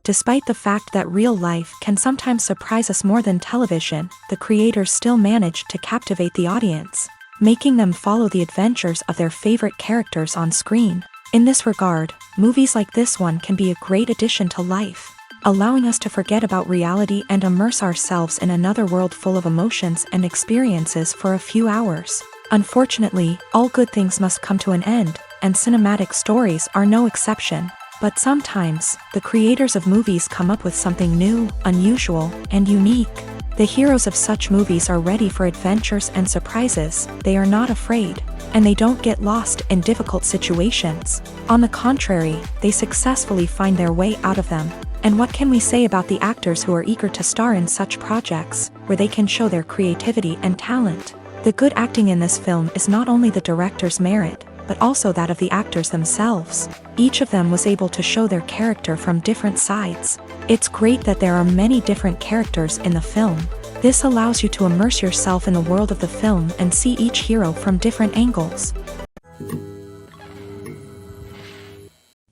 Despite the fact that real life can sometimes surprise us more than television, the creators still manage to captivate the audience, making them follow the adventures of their favorite characters on screen. In this regard, movies like this one can be a great addition to life, allowing us to forget about reality and immerse ourselves in another world full of emotions and experiences for a few hours. Unfortunately, all good things must come to an end, and cinematic stories are no exception. But sometimes, the creators of movies come up with something new, unusual, and unique. The heroes of such movies are ready for adventures and surprises, they are not afraid, and they don't get lost in difficult situations. On the contrary, they successfully find their way out of them. And what can we say about the actors who are eager to star in such projects, where they can show their creativity and talent? The good acting in this film is not only the director's merit, but also that of the actors themselves. Each of them was able to show their character from different sides. It's great that there are many different characters in the film. This allows you to immerse yourself in the world of the film and see each hero from different angles.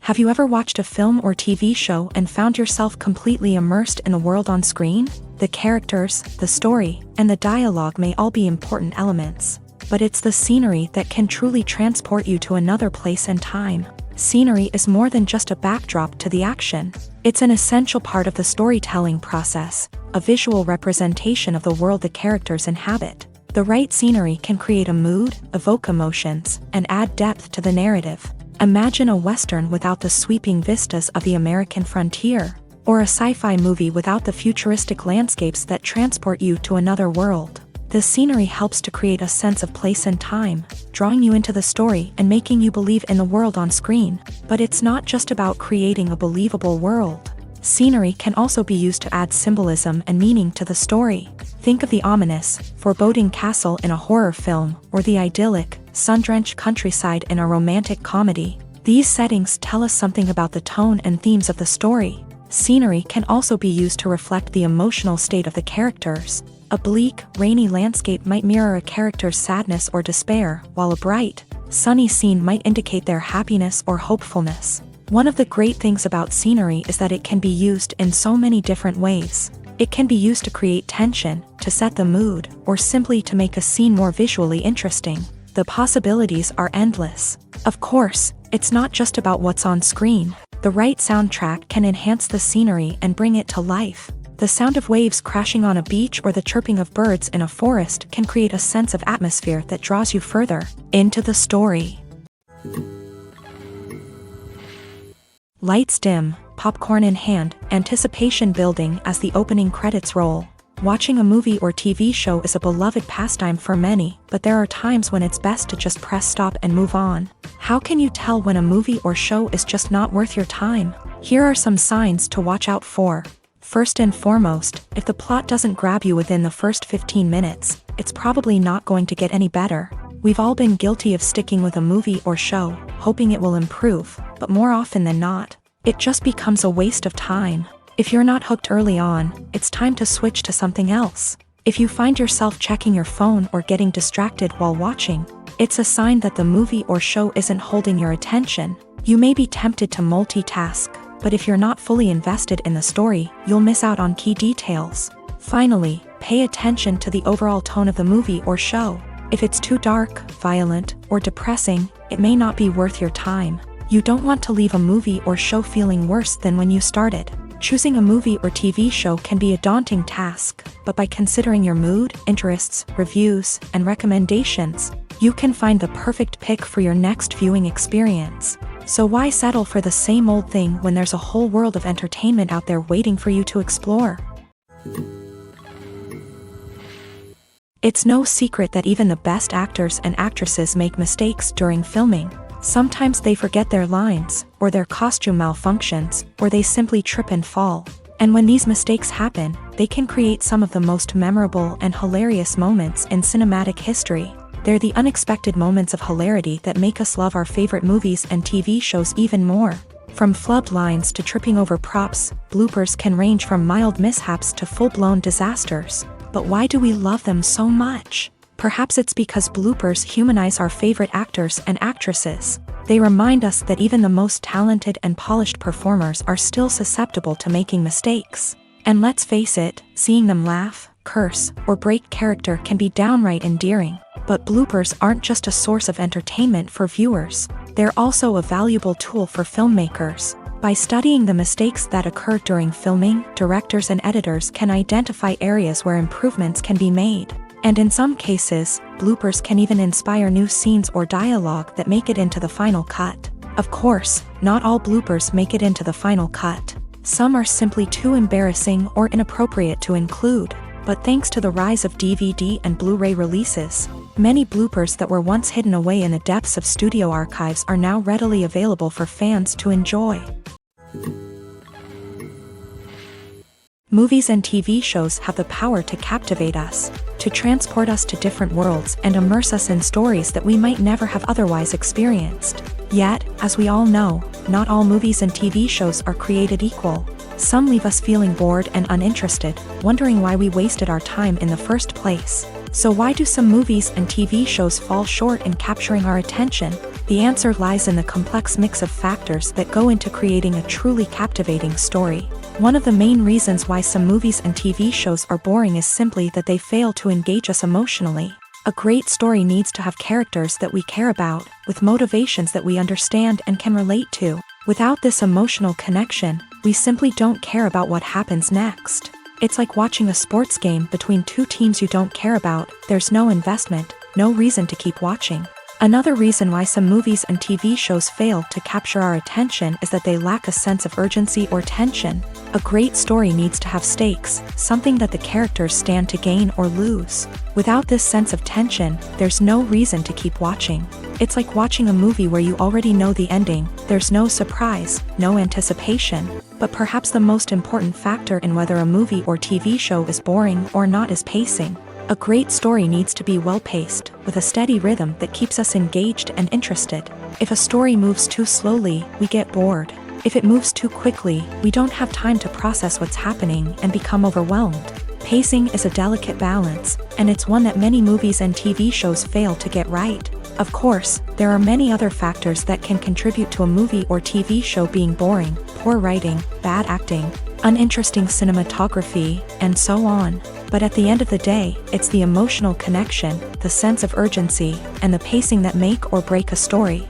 Have you ever watched a film or TV show and found yourself completely immersed in the world on screen? The characters, the story, and the dialogue may all be important elements, but it's the scenery that can truly transport you to another place and time. Scenery is more than just a backdrop to the action. It's an essential part of the storytelling process, a visual representation of the world the characters inhabit. The right scenery can create a mood, evoke emotions, and add depth to the narrative. Imagine a Western without the sweeping vistas of the American frontier, or a sci-fi movie without the futuristic landscapes that transport you to another world. The scenery helps to create a sense of place and time, drawing you into the story and making you believe in the world on screen. But it's not just about creating a believable world. Scenery can also be used to add symbolism and meaning to the story. Think of the ominous, foreboding castle in a horror film, or the idyllic, sun-drenched countryside in a romantic comedy. These settings tell us something about the tone and themes of the story. Scenery can also be used to reflect the emotional state of the characters. A bleak, rainy landscape might mirror a character's sadness or despair, while a bright, sunny scene might indicate their happiness or hopefulness. One of the great things about scenery is that it can be used in so many different ways. It can be used to create tension, to set the mood, or simply to make a scene more visually interesting. The possibilities are endless. Of course, it's not just about what's on screen. The right soundtrack can enhance the scenery and bring it to life. The sound of waves crashing on a beach or the chirping of birds in a forest can create a sense of atmosphere that draws you further into the story. Lights dim, popcorn in hand, anticipation building as the opening credits roll. Watching a movie or TV show is a beloved pastime for many, but there are times when it's best to just press stop and move on. How can you tell when a movie or show is just not worth your time? Here are some signs to watch out for. First and foremost, if the plot doesn't grab you within the first 15 minutes, it's probably not going to get any better. We've all been guilty of sticking with a movie or show, hoping it will improve, but more often than not, it just becomes a waste of time. If you're not hooked early on, it's time to switch to something else. If you find yourself checking your phone or getting distracted while watching, it's a sign that the movie or show isn't holding your attention. You may be tempted to multitask, but if you're not fully invested in the story, you'll miss out on key details. Finally, pay attention to the overall tone of the movie or show. If it's too dark, violent, or depressing, it may not be worth your time. You don't want to leave a movie or show feeling worse than when you started. Choosing a movie or TV show can be a daunting task, but by considering your mood, interests, reviews, and recommendations, you can find the perfect pick for your next viewing experience. So why settle for the same old thing when there's a whole world of entertainment out there waiting for you to explore? It's no secret that even the best actors and actresses make mistakes during filming. Sometimes they forget their lines, or their costume malfunctions, or they simply trip and fall. And when these mistakes happen, they can create some of the most memorable and hilarious moments in cinematic history. They're the unexpected moments of hilarity that make us love our favorite movies and TV shows even more. From flubbed lines to tripping over props, bloopers can range from mild mishaps to full-blown disasters. But why do we love them so much? Perhaps it's because bloopers humanize our favorite actors and actresses. They remind us that even the most talented and polished performers are still susceptible to making mistakes. And let's face it, seeing them laugh, curse, or break character can be downright endearing. But bloopers aren't just a source of entertainment for viewers. They're also a valuable tool for filmmakers. By studying the mistakes that occur during filming, directors and editors can identify areas where improvements can be made. And in some cases, bloopers can even inspire new scenes or dialogue that make it into the final cut. Of course, not all bloopers make it into the final cut. Some are simply too embarrassing or inappropriate to include. But thanks to the rise of DVD and Blu-ray releases, many bloopers that were once hidden away in the depths of studio archives are now readily available for fans to enjoy. Movies and TV shows have the power to captivate us, to transport us to different worlds and immerse us in stories that we might never have otherwise experienced. Yet, as we all know, not all movies and TV shows are created equal. Some leave us feeling bored and uninterested, wondering why we wasted our time in the first place. So why do some movies and TV shows fall short in capturing our attention? The answer lies in the complex mix of factors that go into creating a truly captivating story. One of the main reasons why some movies and TV shows are boring is simply that they fail to engage us emotionally. A great story needs to have characters that we care about, with motivations that we understand and can relate to. Without this emotional connection, we simply don't care about what happens next. It's like watching a sports game between two teams you don't care about. There's no investment, no reason to keep watching. Another reason why some movies and TV shows fail to capture our attention is that they lack a sense of urgency or tension. A great story needs to have stakes, something that the characters stand to gain or lose. Without this sense of tension, there's no reason to keep watching. It's like watching a movie where you already know the ending. There's no surprise, no anticipation. But perhaps the most important factor in whether a movie or TV show is boring or not is pacing. A great story needs to be well-paced, with a steady rhythm that keeps us engaged and interested. If a story moves too slowly, we get bored. If it moves too quickly, we don't have time to process what's happening and become overwhelmed. Pacing is a delicate balance, and it's one that many movies and TV shows fail to get right. Of course, there are many other factors that can contribute to a movie or TV show being boring: poor writing, bad acting, uninteresting cinematography, and so on. But at the end of the day, it's the emotional connection, the sense of urgency, and the pacing that make or break a story.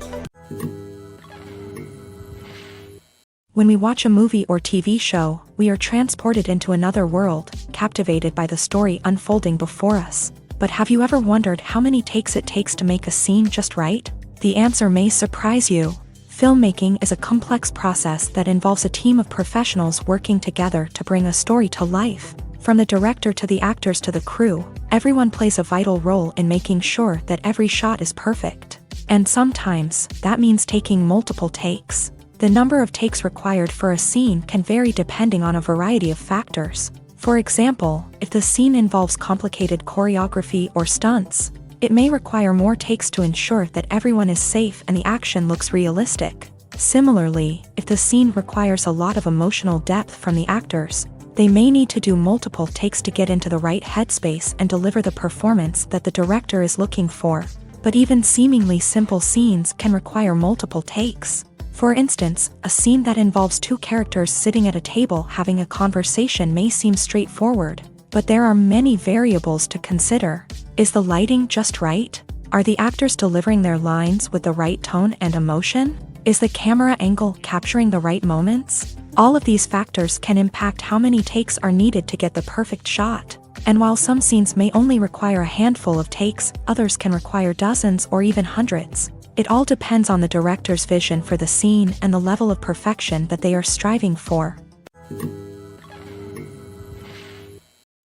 When we watch a movie or TV show, we are transported into another world, captivated by the story unfolding before us. But have you ever wondered how many takes it takes to make a scene just right? The answer may surprise you. Filmmaking is a complex process that involves a team of professionals working together to bring a story to life. From the director to the actors to the crew, everyone plays a vital role in making sure that every shot is perfect. And sometimes, that means taking multiple takes. The number of takes required for a scene can vary depending on a variety of factors. For example, if the scene involves complicated choreography or stunts, it may require more takes to ensure that everyone is safe and the action looks realistic. Similarly, if the scene requires a lot of emotional depth from the actors, they may need to do multiple takes to get into the right headspace and deliver the performance that the director is looking for. But even seemingly simple scenes can require multiple takes. For instance, a scene that involves two characters sitting at a table having a conversation may seem straightforward, but there are many variables to consider. Is the lighting just right? Are the actors delivering their lines with the right tone and emotion? Is the camera angle capturing the right moments? All of these factors can impact how many takes are needed to get the perfect shot. And while some scenes may only require a handful of takes, others can require dozens or even hundreds. It all depends on the director's vision for the scene and the level of perfection that they are striving for.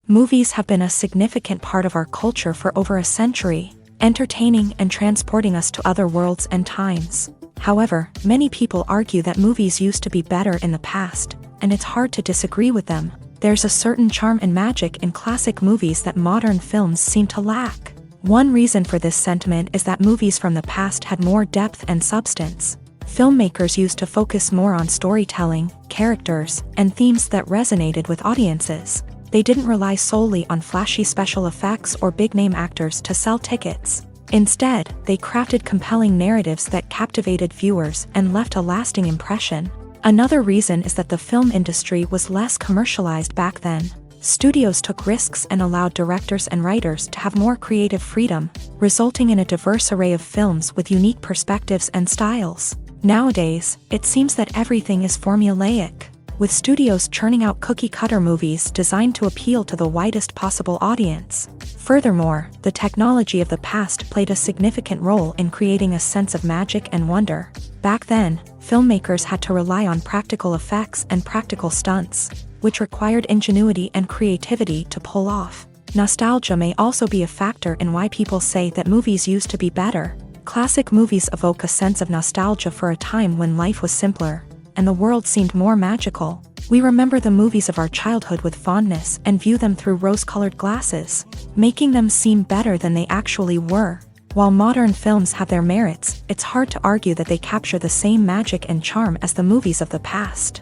Movies have been a significant part of our culture for over a century, entertaining and transporting us to other worlds and times. However, many people argue that movies used to be better in the past, and it's hard to disagree with them. There's a certain charm and magic in classic movies that modern films seem to lack. One reason for this sentiment is that movies from the past had more depth and substance. Filmmakers used to focus more on storytelling, characters, and themes that resonated with audiences. They didn't rely solely on flashy special effects or big-name actors to sell tickets. Instead, they crafted compelling narratives that captivated viewers and left a lasting impression. Another reason is that the film industry was less commercialized back then. Studios took risks and allowed directors and writers to have more creative freedom, resulting in a diverse array of films with unique perspectives and styles. Nowadays, it seems that everything is formulaic, with studios churning out cookie-cutter movies designed to appeal to the widest possible audience. Furthermore, the technology of the past played a significant role in creating a sense of magic and wonder. Back then, filmmakers had to rely on practical effects and practical stunts, which required ingenuity and creativity to pull off. Nostalgia may also be a factor in why people say that movies used to be better. Classic movies evoke a sense of nostalgia for a time when life was simpler, and the world seemed more magical. We remember the movies of our childhood with fondness and view them through rose-colored glasses, making them seem better than they actually were. While modern films have their merits, it's hard to argue that they capture the same magic and charm as the movies of the past.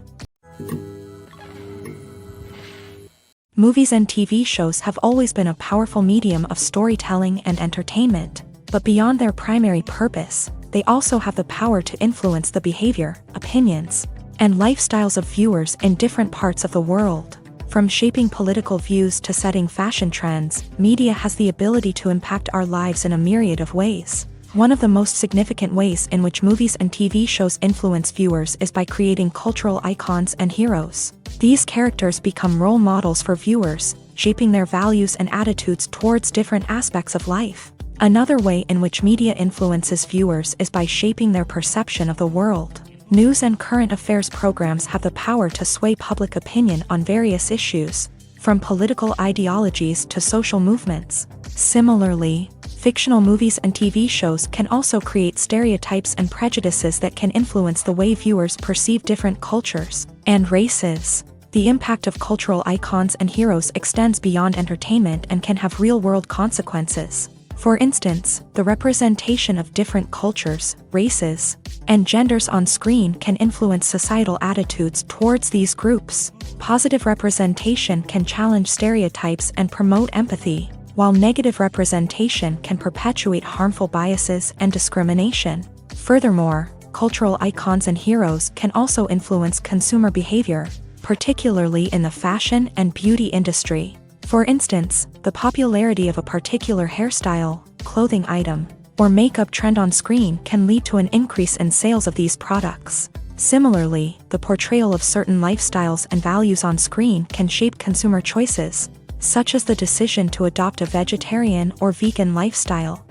Movies and TV shows have always been a powerful medium of storytelling and entertainment, but beyond their primary purpose, they also have the power to influence the behavior, opinions, and lifestyles of viewers in different parts of the world. From shaping political views to setting fashion trends, media has the ability to impact our lives in a myriad of ways. One of the most significant ways in which movies and TV shows influence viewers is by creating cultural icons and heroes. These characters become role models for viewers, shaping their values and attitudes towards different aspects of life. Another way in which media influences viewers is by shaping their perception of the world. News and current affairs programs have the power to sway public opinion on various issues, from political ideologies to social movements. Similarly, fictional movies and TV shows can also create stereotypes and prejudices that can influence the way viewers perceive different cultures and races. The impact of cultural icons and heroes extends beyond entertainment and can have real-world consequences. For instance, the representation of different cultures, races, and genders on screen can influence societal attitudes towards these groups. Positive representation can challenge stereotypes and promote empathy, while negative representation can perpetuate harmful biases and discrimination. Furthermore, cultural icons and heroes can also influence consumer behavior, particularly in the fashion and beauty industry. For instance, the popularity of a particular hairstyle, clothing item, or makeup trend on screen can lead to an increase in sales of these products. Similarly, the portrayal of certain lifestyles and values on screen can shape consumer choices, such as the decision to adopt a vegetarian or vegan lifestyle.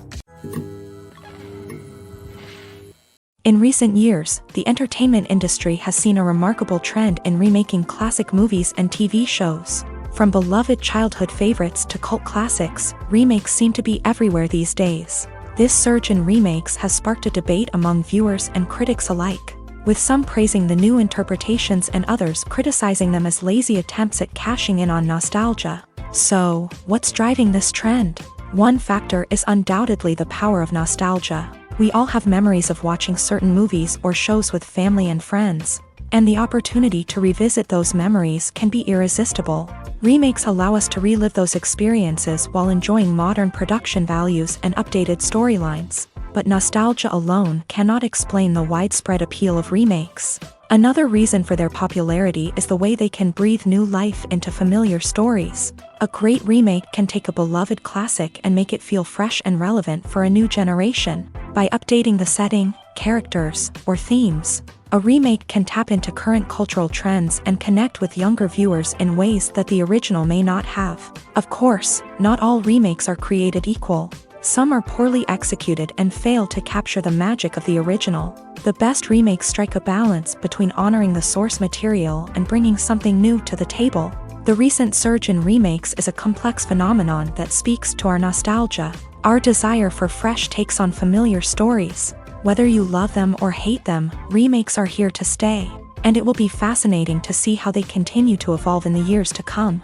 In recent years, the entertainment industry has seen a remarkable trend in remaking classic movies and TV shows. From beloved childhood favorites to cult classics, remakes seem to be everywhere these days. This surge in remakes has sparked a debate among viewers and critics alike, with some praising the new interpretations and others criticizing them as lazy attempts at cashing in on nostalgia. So, what's driving this trend? One factor is undoubtedly the power of nostalgia. We all have memories of watching certain movies or shows with family and friends, and the opportunity to revisit those memories can be irresistible. Remakes allow us to relive those experiences while enjoying modern production values and updated storylines. But nostalgia alone cannot explain the widespread appeal of remakes. Another reason for their popularity is the way they can breathe new life into familiar stories. A great remake can take a beloved classic and make it feel fresh and relevant for a new generation. By updating the setting, characters, or themes, a remake can tap into current cultural trends and connect with younger viewers in ways that the original may not have. Of course, not all remakes are created equal. Some are poorly executed and fail to capture the magic of the original. The best remakes strike a balance between honoring the source material and bringing something new to the table. The recent surge in remakes is a complex phenomenon that speaks to our nostalgia, our desire for fresh takes on familiar stories. Whether you love them or hate them, remakes are here to stay, and it will be fascinating to see how they continue to evolve in the years to come.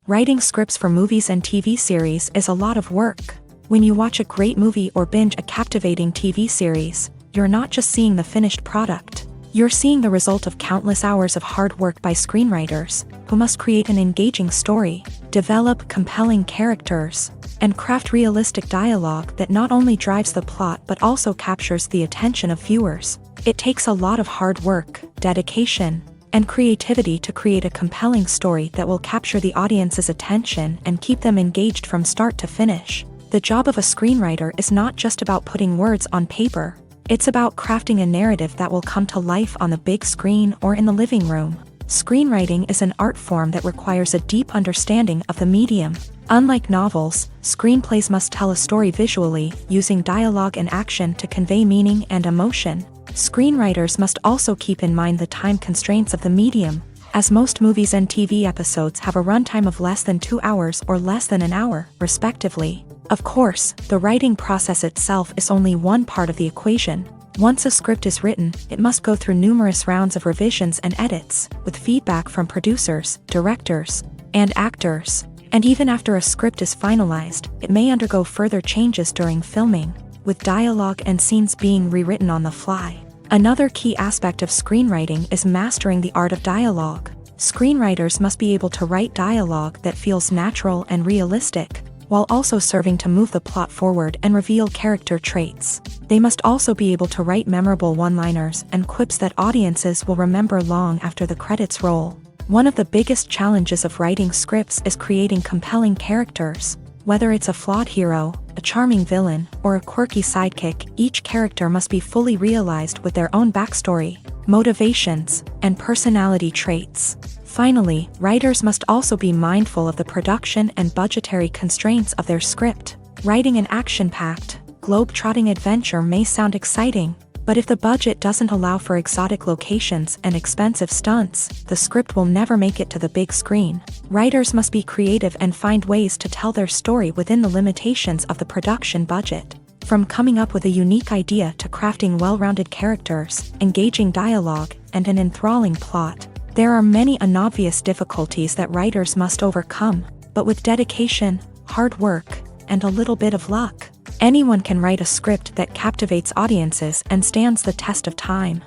Writing scripts for movies and TV series is a lot of work. When you watch a great movie or binge a captivating TV series, you're not just seeing the finished product. You're seeing the result of countless hours of hard work by screenwriters, who must create an engaging story, develop compelling characters, and craft realistic dialogue that not only drives the plot but also captures the attention of viewers. It takes a lot of hard work, dedication, and creativity to create a compelling story that will capture the audience's attention and keep them engaged from start to finish. The job of a screenwriter is not just about putting words on paper. It's about crafting a narrative that will come to life on the big screen or in the living room. Screenwriting is an art form that requires a deep understanding of the medium. Unlike novels, screenplays must tell a story visually, using dialogue and action to convey meaning and emotion. Screenwriters must also keep in mind the time constraints of the medium, as most movies and TV episodes have a runtime of less than 2 hours or less than an hour, respectively. Of course, the writing process itself is only one part of the equation. Once a script is written, it must go through numerous rounds of revisions and edits, with feedback from producers, directors, and actors. And even after a script is finalized, it may undergo further changes during filming, with dialogue and scenes being rewritten on the fly. Another key aspect of screenwriting is mastering the art of dialogue. Screenwriters must be able to write dialogue that feels natural and realistic, while also serving to move the plot forward and reveal character traits. They must also be able to write memorable one-liners and quips that audiences will remember long after the credits roll. One of the biggest challenges of writing scripts is creating compelling characters. Whether it's a flawed hero, a charming villain, or a quirky sidekick, each character must be fully realized with their own backstory, motivations, and personality traits. Finally, writers must also be mindful of the production and budgetary constraints of their script. Writing an action-packed, globe-trotting adventure may sound exciting, but if the budget doesn't allow for exotic locations and expensive stunts, the script will never make it to the big screen. Writers must be creative and find ways to tell their story within the limitations of the production budget. From coming up with a unique idea to crafting well-rounded characters, engaging dialogue, and an enthralling plot, there are many unobvious difficulties that writers must overcome, but with dedication, hard work, and a little bit of luck, anyone can write a script that captivates audiences and stands the test of time.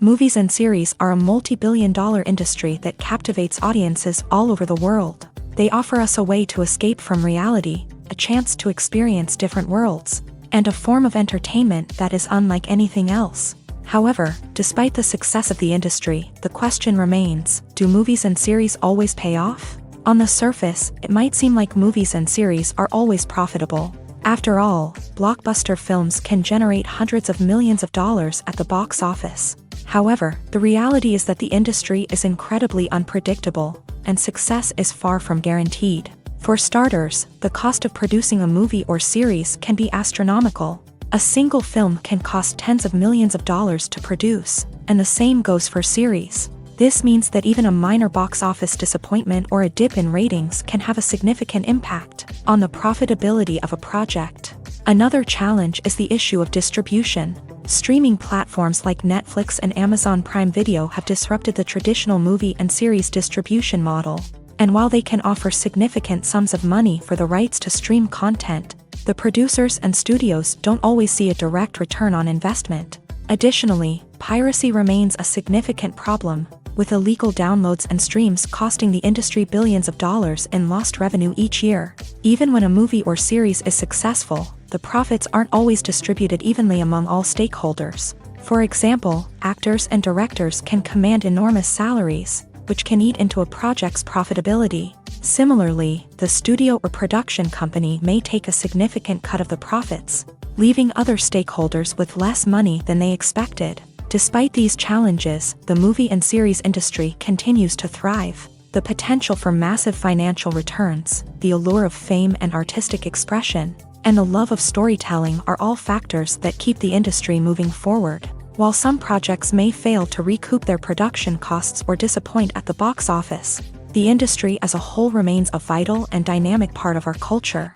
Movies and series are a multi-billion-dollar industry that captivates audiences all over the world. They offer us a way to escape from reality, a chance to experience different worlds, and a form of entertainment that is unlike anything else. However, despite the success of the industry, the question remains, do movies and series always pay off? On the surface, it might seem like movies and series are always profitable. After all, blockbuster films can generate hundreds of millions of dollars at the box office. However, the reality is that the industry is incredibly unpredictable, and success is far from guaranteed. For starters, the cost of producing a movie or series can be astronomical. A single film can cost tens of millions of dollars to produce, and the same goes for series. This means that even a minor box office disappointment or a dip in ratings can have a significant impact on the profitability of a project. Another challenge is the issue of distribution. Streaming platforms like Netflix and Amazon Prime Video have disrupted the traditional movie and series distribution model. And while they can offer significant sums of money for the rights to stream content, the producers and studios don't always see a direct return on investment. Additionally, piracy remains a significant problem, with illegal downloads and streams costing the industry billions of dollars in lost revenue each year. Even when a movie or series is successful, the profits aren't always distributed evenly among all stakeholders. For example, actors and directors can command enormous salaries, which can eat into a project's profitability. Similarly, the studio or production company may take a significant cut of the profits, leaving other stakeholders with less money than they expected. Despite these challenges, the movie and series industry continues to thrive. The potential for massive financial returns, the allure of fame and artistic expression, and the love of storytelling are all factors that keep the industry moving forward. While some projects may fail to recoup their production costs or disappoint at the box office, the industry as a whole remains a vital and dynamic part of our culture.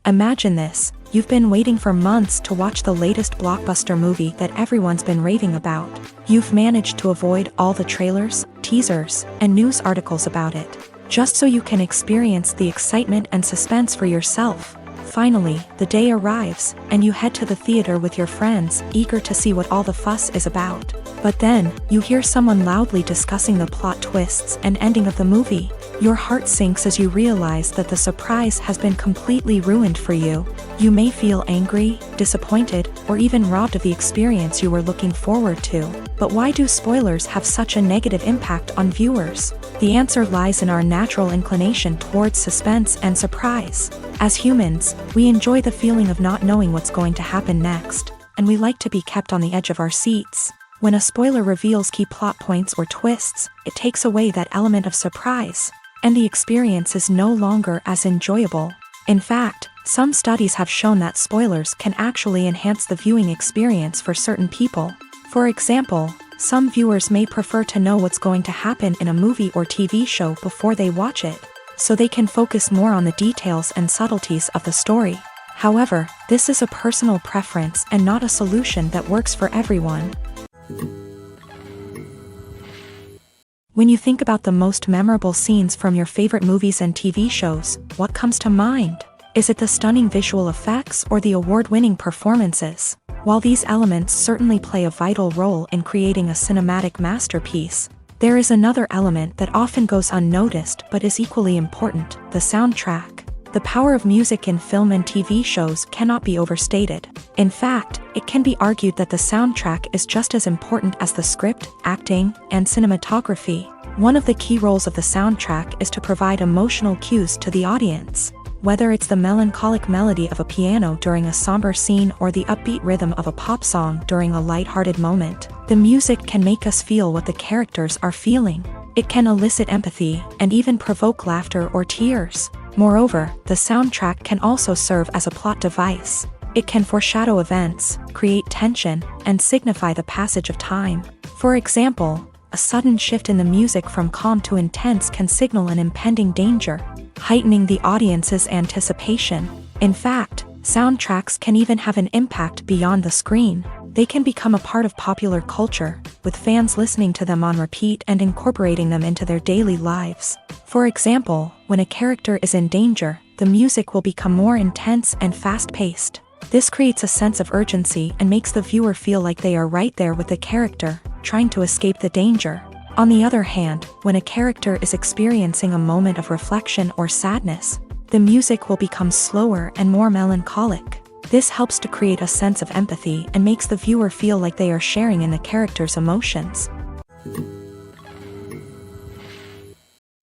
Imagine this: you've been waiting for months to watch the latest blockbuster movie that everyone's been raving about. You've managed to avoid all the trailers, teasers, and news articles about it, just so you can experience the excitement and suspense for yourself. Finally, the day arrives, and you head to the theater with your friends, eager to see what all the fuss is about. But then, you hear someone loudly discussing the plot twists and ending of the movie. Your heart sinks as you realize that the surprise has been completely ruined for you. You may feel angry, disappointed, or even robbed of the experience you were looking forward to. But why do spoilers have such a negative impact on viewers? The answer lies in our natural inclination towards suspense and surprise. As humans, we enjoy the feeling of not knowing what's going to happen next, and we like to be kept on the edge of our seats. When a spoiler reveals key plot points or twists, it takes away that element of surprise, and the experience is no longer as enjoyable. In fact, some studies have shown that spoilers can actually enhance the viewing experience for certain people. For example, some viewers may prefer to know what's going to happen in a movie or TV show before they watch it, so they can focus more on the details and subtleties of the story. However, this is a personal preference and not a solution that works for everyone. When you think about the most memorable scenes from your favorite movies and TV shows, what comes to mind? Is it the stunning visual effects or the award-winning performances? While these elements certainly play a vital role in creating a cinematic masterpiece, there is another element that often goes unnoticed but is equally important: the soundtrack. The power of music in film and TV shows cannot be overstated. In fact, it can be argued that the soundtrack is just as important as the script, acting, and cinematography. One of the key roles of the soundtrack is to provide emotional cues to the audience. Whether it's the melancholic melody of a piano during a somber scene or the upbeat rhythm of a pop song during a light-hearted moment, the music can make us feel what the characters are feeling. It can elicit empathy and even provoke laughter or tears. Moreover, the soundtrack can also serve as a plot device. It can foreshadow events, create tension, and signify the passage of time. For example, a sudden shift in the music from calm to intense can signal an impending danger, heightening the audience's anticipation. In fact, soundtracks can even have an impact beyond the screen. They can become a part of popular culture, with fans listening to them on repeat and incorporating them into their daily lives. For example, when a character is in danger, the music will become more intense and fast-paced. This creates a sense of urgency and makes the viewer feel like they are right there with the character, trying to escape the danger. On the other hand, when a character is experiencing a moment of reflection or sadness, the music will become slower and more melancholic. This helps to create a sense of empathy and makes the viewer feel like they are sharing in the character's emotions.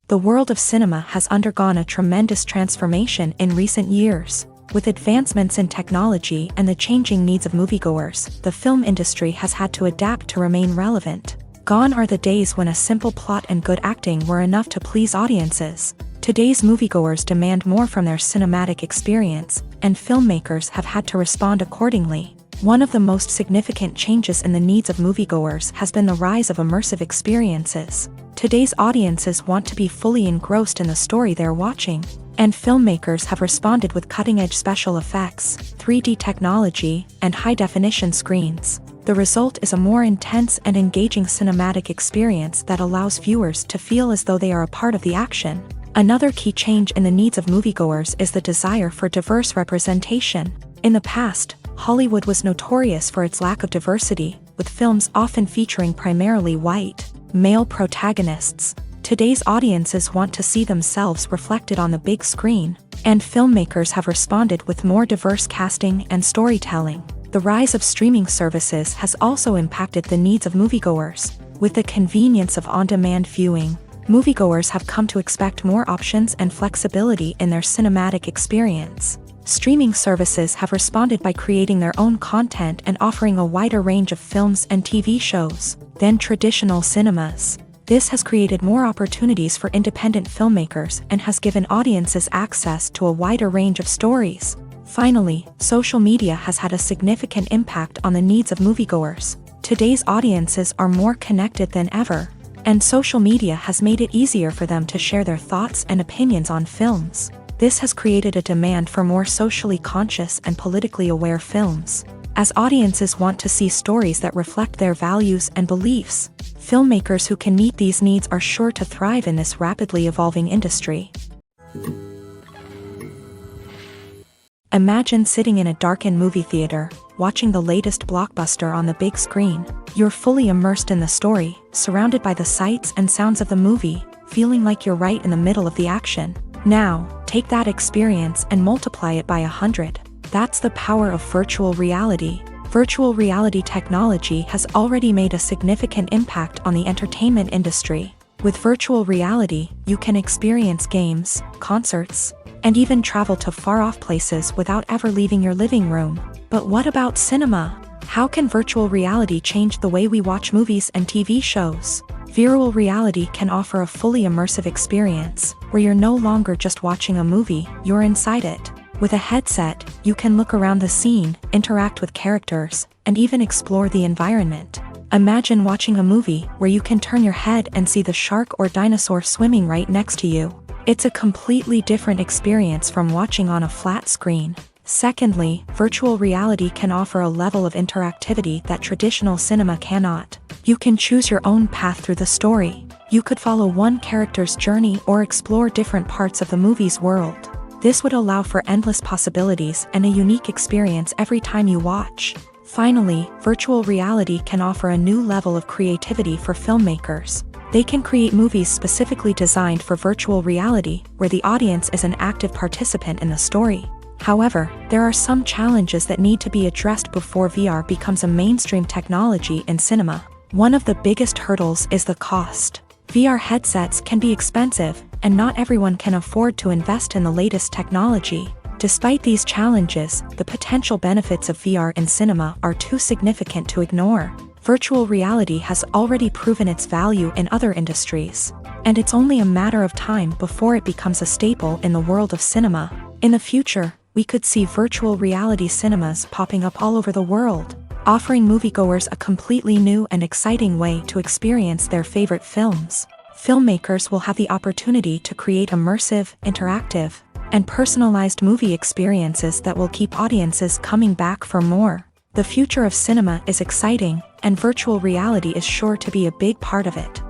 The world of cinema has undergone a tremendous transformation in recent years. With advancements in technology and the changing needs of moviegoers, the film industry has had to adapt to remain relevant. Gone are the days when a simple plot and good acting were enough to please audiences. Today's moviegoers demand more from their cinematic experience, and filmmakers have had to respond accordingly. One of the most significant changes in the needs of moviegoers has been the rise of immersive experiences. Today's audiences want to be fully engrossed in the story they're watching, and filmmakers have responded with cutting-edge special effects, 3D technology, and high-definition screens. The result is a more intense and engaging cinematic experience that allows viewers to feel as though they are a part of the action. Another key change in the needs of moviegoers is the desire for diverse representation. In the past, Hollywood was notorious for its lack of diversity, with films often featuring primarily white, male protagonists. Today's audiences want to see themselves reflected on the big screen, and filmmakers have responded with more diverse casting and storytelling. The rise of streaming services has also impacted the needs of moviegoers. With the convenience of on-demand viewing, moviegoers have come to expect more options and flexibility in their cinematic experience. Streaming services have responded by creating their own content and offering a wider range of films and TV shows than traditional cinemas. This has created more opportunities for independent filmmakers and has given audiences access to a wider range of stories. Finally, social media has had a significant impact on the needs of moviegoers. Today's audiences are more connected than ever, and social media has made it easier for them to share their thoughts and opinions on films. This has created a demand for more socially conscious and politically aware films. As audiences want to see stories that reflect their values and beliefs, filmmakers who can meet these needs are sure to thrive in this rapidly evolving industry. Imagine sitting in a darkened movie theater, watching the latest blockbuster on the big screen. You're fully immersed in the story, surrounded by the sights and sounds of the movie, feeling like you're right in the middle of the action. Now, take that experience and multiply it by 100. That's the power of virtual reality. Virtual reality technology has already made a significant impact on the entertainment industry. With virtual reality, you can experience games, concerts, and even travel to far-off places without ever leaving your living room. But what about cinema? How can virtual reality change the way we watch movies and TV shows? Virtual reality can offer a fully immersive experience, where you're no longer just watching a movie, you're inside it. With a headset, you can look around the scene, interact with characters, and even explore the environment. Imagine watching a movie where you can turn your head and see the shark or dinosaur swimming right next to you. It's a completely different experience from watching on a flat screen. Secondly, virtual reality can offer a level of interactivity that traditional cinema cannot. You can choose your own path through the story. You could follow one character's journey or explore different parts of the movie's world. This would allow for endless possibilities and a unique experience every time you watch. Finally, virtual reality can offer a new level of creativity for filmmakers. They can create movies specifically designed for virtual reality, where the audience is an active participant in the story. However, there are some challenges that need to be addressed before VR becomes a mainstream technology in cinema. One of the biggest hurdles is the cost. VR headsets can be expensive, and not everyone can afford to invest in the latest technology. Despite these challenges, the potential benefits of VR in cinema are too significant to ignore. Virtual reality has already proven its value in other industries, and it's only a matter of time before it becomes a staple in the world of cinema. In the future, we could see virtual reality cinemas popping up all over the world, offering moviegoers a completely new and exciting way to experience their favorite films. Filmmakers will have the opportunity to create immersive, interactive, and personalized movie experiences that will keep audiences coming back for more. The future of cinema is exciting, and virtual reality is sure to be a big part of it.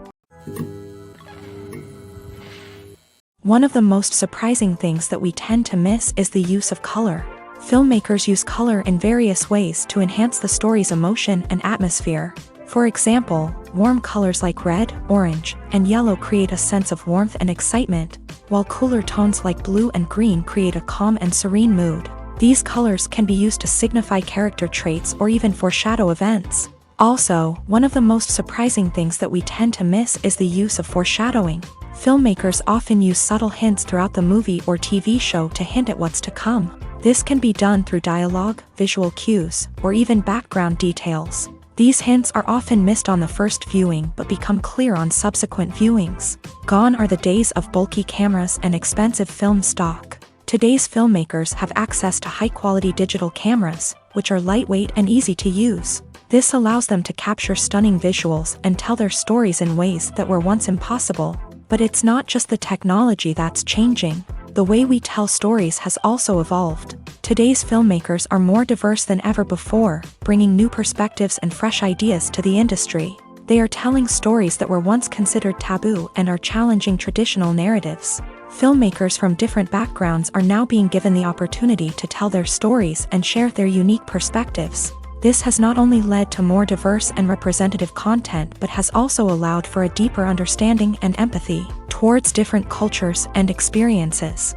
One of the most surprising things that we tend to miss is the use of color. Filmmakers use color in various ways to enhance the story's emotion and atmosphere. For example, warm colors like red, orange, and yellow create a sense of warmth and excitement, while cooler tones like blue and green create a calm and serene mood. These colors can be used to signify character traits or even foreshadow events. Also, one of the most surprising things that we tend to miss is the use of foreshadowing. Filmmakers often use subtle hints throughout the movie or TV show to hint at what's to come. This can be done through dialogue, visual cues, or even background details. These hints are often missed on the first viewing but become clear on subsequent viewings. Gone are the days of bulky cameras and expensive film stock. Today's filmmakers have access to high-quality digital cameras, which are lightweight and easy to use. This allows them to capture stunning visuals and tell their stories in ways that were once impossible. But it's not just the technology that's changing. The way we tell stories has also evolved. Today's filmmakers are more diverse than ever before, bringing new perspectives and fresh ideas to the industry. They are telling stories that were once considered taboo and are challenging traditional narratives. Filmmakers from different backgrounds are now being given the opportunity to tell their stories and share their unique perspectives. This has not only led to more diverse and representative content but has also allowed for a deeper understanding and empathy towards different cultures and experiences.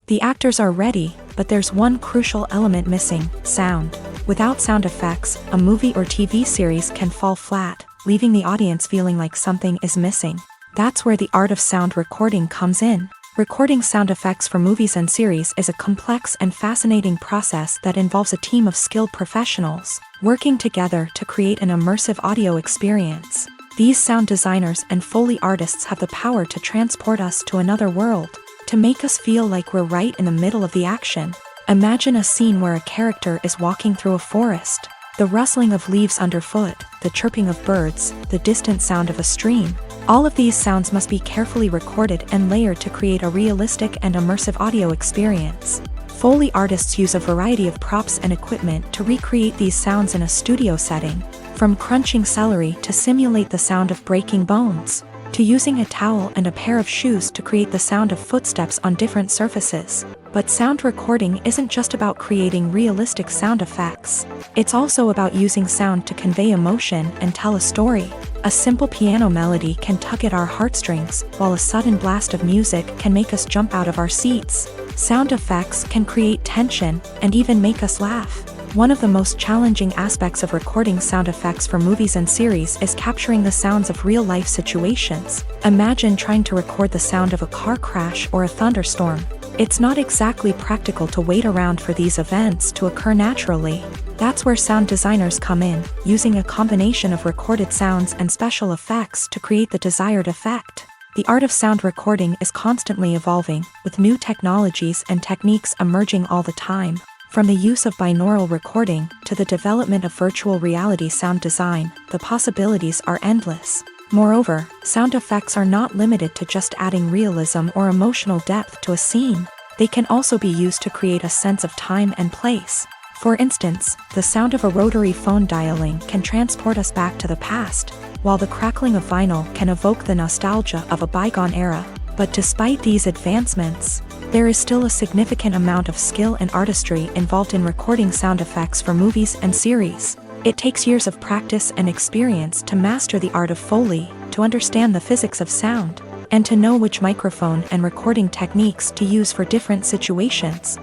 The actors are ready, but there's one crucial element missing: sound. Without sound effects, a movie or TV series can fall flat, leaving the audience feeling like something is missing. That's where the art of sound recording comes in. Recording sound effects for movies and series is a complex and fascinating process that involves a team of skilled professionals working together to create an immersive audio experience. These sound designers and Foley artists have the power to transport us to another world, to make us feel like we're right in the middle of the action. Imagine a scene where a character is walking through a forest. The rustling of leaves underfoot, the chirping of birds, the distant sound of a stream. All of these sounds must be carefully recorded and layered to create a realistic and immersive audio experience. Foley artists use a variety of props and equipment to recreate these sounds in a studio setting, from crunching celery to simulate the sound of breaking bones. to using a towel and a pair of shoes to create the sound of footsteps on different surfaces. But sound recording isn't just about creating realistic sound effects. It's also about using sound to convey emotion and tell a story. A simple piano melody can tug at our heartstrings, while a sudden blast of music can make us jump out of our seats. Sound effects can create tension and even make us laugh. One of the most challenging aspects of recording sound effects for movies and series is capturing the sounds of real-life situations. Imagine trying to record the sound of a car crash or a thunderstorm. It's not exactly practical to wait around for these events to occur naturally. That's where sound designers come in, using a combination of recorded sounds and special effects to create the desired effect. The art of sound recording is constantly evolving, with new technologies and techniques emerging all the time. From the use of binaural recording to the development of virtual reality sound design, the possibilities are endless. Moreover, sound effects are not limited to just adding realism or emotional depth to a scene. They can also be used to create a sense of time and place. For instance, the sound of a rotary phone dialing can transport us back to the past, while the crackling of vinyl can evoke the nostalgia of a bygone era. But despite these advancements, there is still a significant amount of skill and artistry involved in recording sound effects for movies and series. It takes years of practice and experience to master the art of Foley, to understand the physics of sound, and to know which microphone and recording techniques to use for different situations.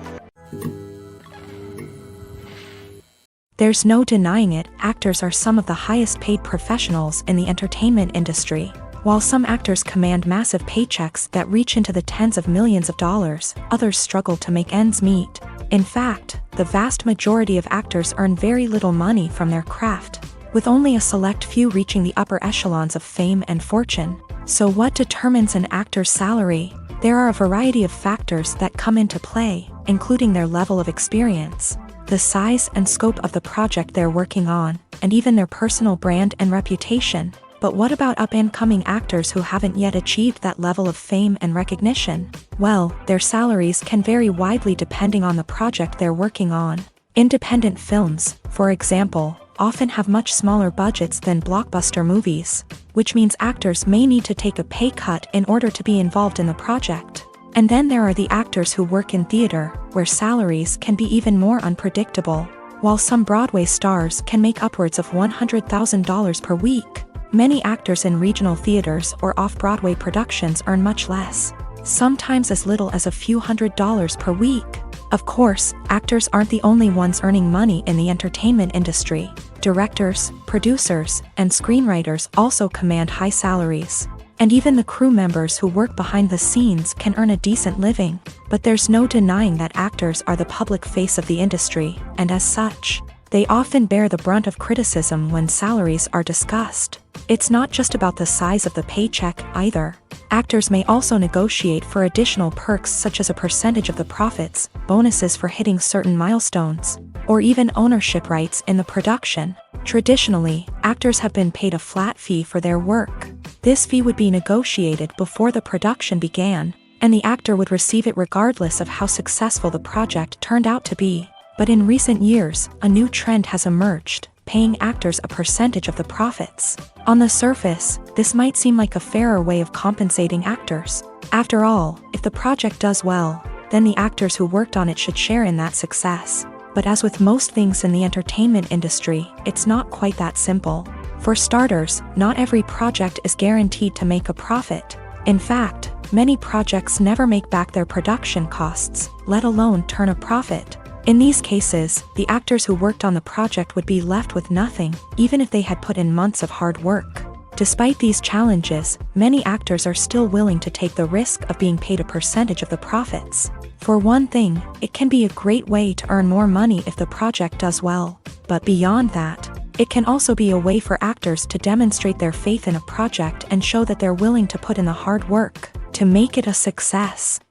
There's no denying it, actors are some of the highest paid professionals in the entertainment industry. While some actors command massive paychecks that reach into the tens of millions of dollars, others struggle to make ends meet. In fact, the vast majority of actors earn very little money from their craft, with only a select few reaching the upper echelons of fame and fortune. So what determines an actor's salary? There are a variety of factors that come into play, including their level of experience, the size and scope of the project they're working on, and even their personal brand and reputation. But what about up-and-coming actors who haven't yet achieved that level of fame and recognition? Well, their salaries can vary widely depending on the project they're working on. Independent films, for example, often have much smaller budgets than blockbuster movies, which means actors may need to take a pay cut in order to be involved in the project. And then there are the actors who work in theater, where salaries can be even more unpredictable. While some Broadway stars can make upwards of $100,000 per week, many actors in regional theaters or off-Broadway productions earn much less, sometimes as little as a few $100s per week. Of course, actors aren't the only ones earning money in the entertainment industry. Directors, producers, and screenwriters also command high salaries. And even the crew members who work behind the scenes can earn a decent living. But there's no denying that actors are the public face of the industry, and as such, they often bear the brunt of criticism when salaries are discussed. It's not just about the size of the paycheck, either. Actors may also negotiate for additional perks such as a percentage of the profits, bonuses for hitting certain milestones, or even ownership rights in the production. Traditionally, actors have been paid a flat fee for their work. This fee would be negotiated before the production began, and the actor would receive it regardless of how successful the project turned out to be. But in recent years, a new trend has emerged, paying actors a percentage of the profits. On the surface, this might seem like a fairer way of compensating actors. After all, if the project does well, then the actors who worked on it should share in that success. But as with most things in the entertainment industry, it's not quite that simple. For starters, not every project is guaranteed to make a profit. In fact, many projects never make back their production costs, let alone turn a profit. In these cases, the actors who worked on the project would be left with nothing, even if they had put in months of hard work. Despite these challenges, many actors are still willing to take the risk of being paid a percentage of the profits. For one thing, it can be a great way to earn more money if the project does well. But beyond that, it can also be a way for actors to demonstrate their faith in a project and show that they're willing to put in the hard work to make it a success.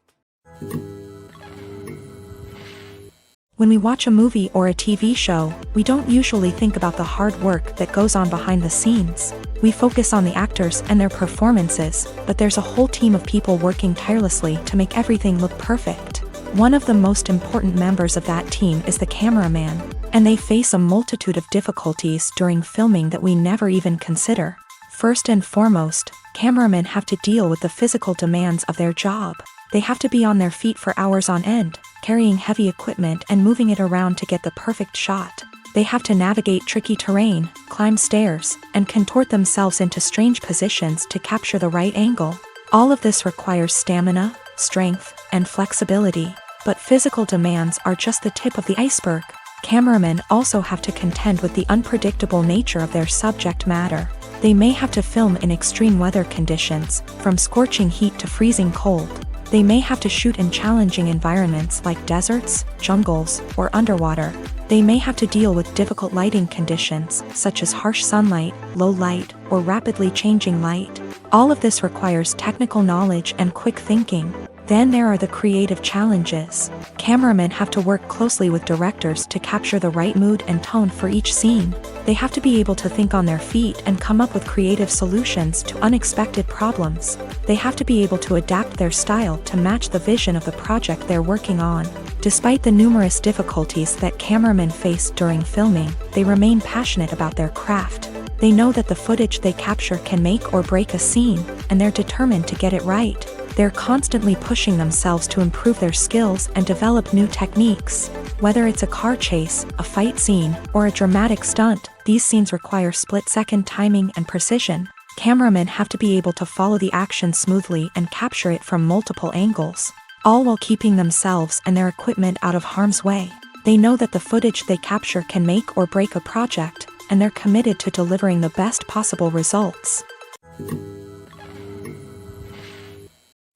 When we watch a movie or a TV show, we don't usually think about the hard work that goes on behind the scenes. We focus on the actors and their performances, but there's a whole team of people working tirelessly to make everything look perfect. One of the most important members of that team is the cameraman, and they face a multitude of difficulties during filming that we never even consider. First and foremost, cameramen have to deal with the physical demands of their job. They have to be on their feet for hours on end, carrying heavy equipment and moving it around to get the perfect shot. They have to navigate tricky terrain, climb stairs, and contort themselves into strange positions to capture the right angle. All of this requires stamina, strength, and flexibility. But physical demands are just the tip of the iceberg. Cameramen also have to contend with the unpredictable nature of their subject matter. They may have to film in extreme weather conditions, from scorching heat to freezing cold. They may have to shoot in challenging environments like deserts, jungles, or underwater. They may have to deal with difficult lighting conditions, such as harsh sunlight, low light, or rapidly changing light. All of this requires technical knowledge and quick thinking. Then there are the creative challenges. Cameramen have to work closely with directors to capture the right mood and tone for each scene. They have to be able to think on their feet and come up with creative solutions to unexpected problems. They have to be able to adapt their style to match the vision of the project they're working on. Despite the numerous difficulties that cameramen face during filming, they remain passionate about their craft. They know that the footage they capture can make or break a scene, and they're determined to get it right. They're constantly pushing themselves to improve their skills and develop new techniques. Whether it's a car chase, a fight scene, or a dramatic stunt, these scenes require split-second timing and precision. Cameramen have to be able to follow the action smoothly and capture it from multiple angles, all while keeping themselves and their equipment out of harm's way. They know that the footage they capture can make or break a project, and they're committed to delivering the best possible results.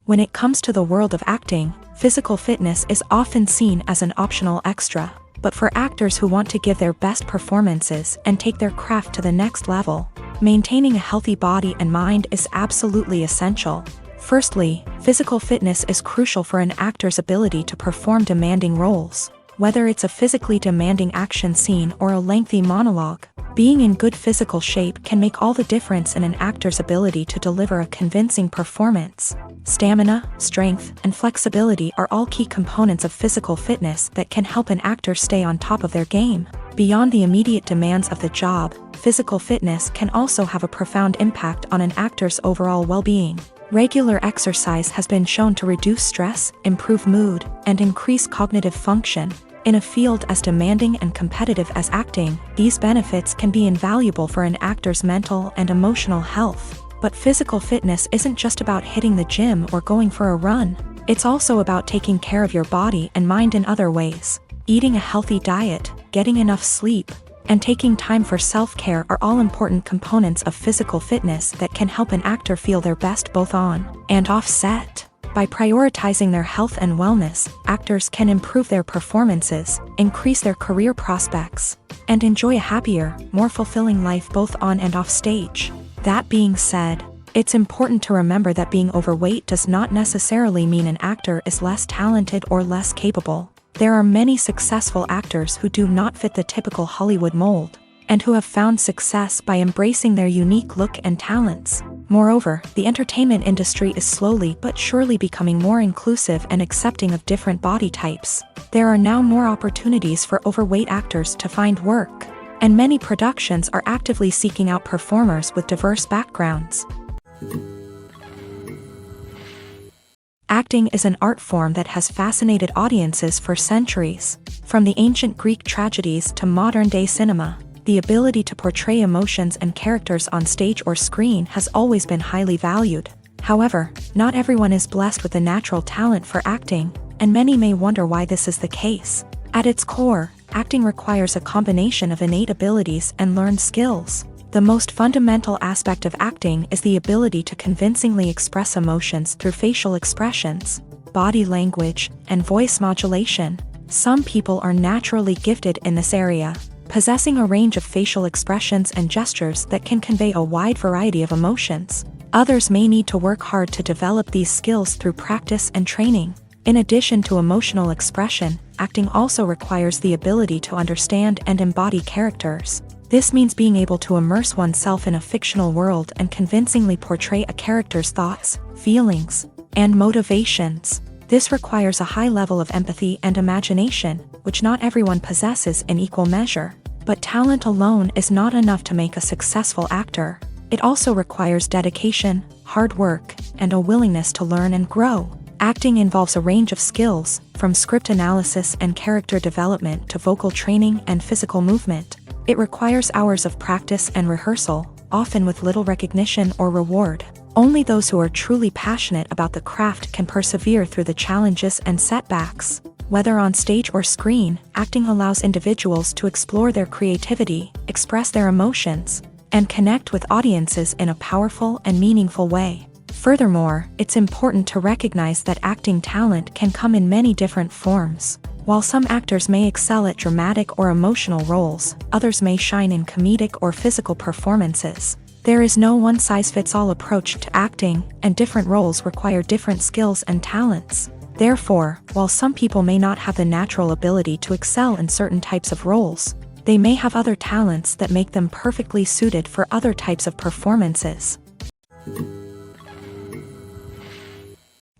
When it comes to the world of acting, physical fitness is often seen as an optional extra. But for actors who want to give their best performances and take their craft to the next level, maintaining a healthy body and mind is absolutely essential. Firstly, physical fitness is crucial for an actor's ability to perform demanding roles. Whether it's a physically demanding action scene or a lengthy monologue, being in good physical shape can make all the difference in an actor's ability to deliver a convincing performance. Stamina, strength, and flexibility are all key components of physical fitness that can help an actor stay on top of their game. Beyond the immediate demands of the job, physical fitness can also have a profound impact on an actor's overall well-being. Regular exercise has been shown to reduce stress, improve mood, and increase cognitive function. In a field as demanding and competitive as acting, these benefits can be invaluable for an actor's mental and emotional health. But physical fitness isn't just about hitting the gym or going for a run. It's also about taking care of your body and mind in other ways. Eating a healthy diet, getting enough sleep, and taking time for self-care are all important components of physical fitness that can help an actor feel their best both on and off set. By prioritizing their health and wellness, actors can improve their performances, increase their career prospects, and enjoy a happier, more fulfilling life both on and off stage. That being said, it's important to remember that being overweight does not necessarily mean an actor is less talented or less capable. There are many successful actors who do not fit the typical Hollywood mold, and who have found success by embracing their unique look and talents. Moreover, the entertainment industry is slowly but surely becoming more inclusive and accepting of different body types. There are now more opportunities for overweight actors to find work, and many productions are actively seeking out performers with diverse backgrounds. Acting is an art form that has fascinated audiences for centuries. From the ancient Greek tragedies to modern-day cinema, the ability to portray emotions and characters on stage or screen has always been highly valued. However, not everyone is blessed with a natural talent for acting, and many may wonder why this is the case. At its core, acting requires a combination of innate abilities and learned skills. The most fundamental aspect of acting is the ability to convincingly express emotions through facial expressions, body language, and voice modulation. Some people are naturally gifted in this area, possessing a range of facial expressions and gestures that can convey a wide variety of emotions. Others may need to work hard to develop these skills through practice and training. In addition to emotional expression, acting also requires the ability to understand and embody characters. This means being able to immerse oneself in a fictional world and convincingly portray a character's thoughts, feelings, and motivations. This requires a high level of empathy and imagination, which not everyone possesses in equal measure. But talent alone is not enough to make a successful actor. it also requires dedication, hard work, and a willingness to learn and grow. Acting involves a range of skills, from script analysis and character development to vocal training and physical movement. It requires hours of practice and rehearsal, often with little recognition or reward. Only those who are truly passionate about the craft can persevere through the challenges and setbacks. Whether on stage or screen, acting allows individuals to explore their creativity, express their emotions, and connect with audiences in a powerful and meaningful way. Furthermore, it's important to recognize that acting talent can come in many different forms. While some actors may excel at dramatic or emotional roles, others may shine in comedic or physical performances. There is no one-size-fits-all approach to acting, and different roles require different skills and talents. Therefore, while some people may not have the natural ability to excel in certain types of roles, they may have other talents that make them perfectly suited for other types of performances.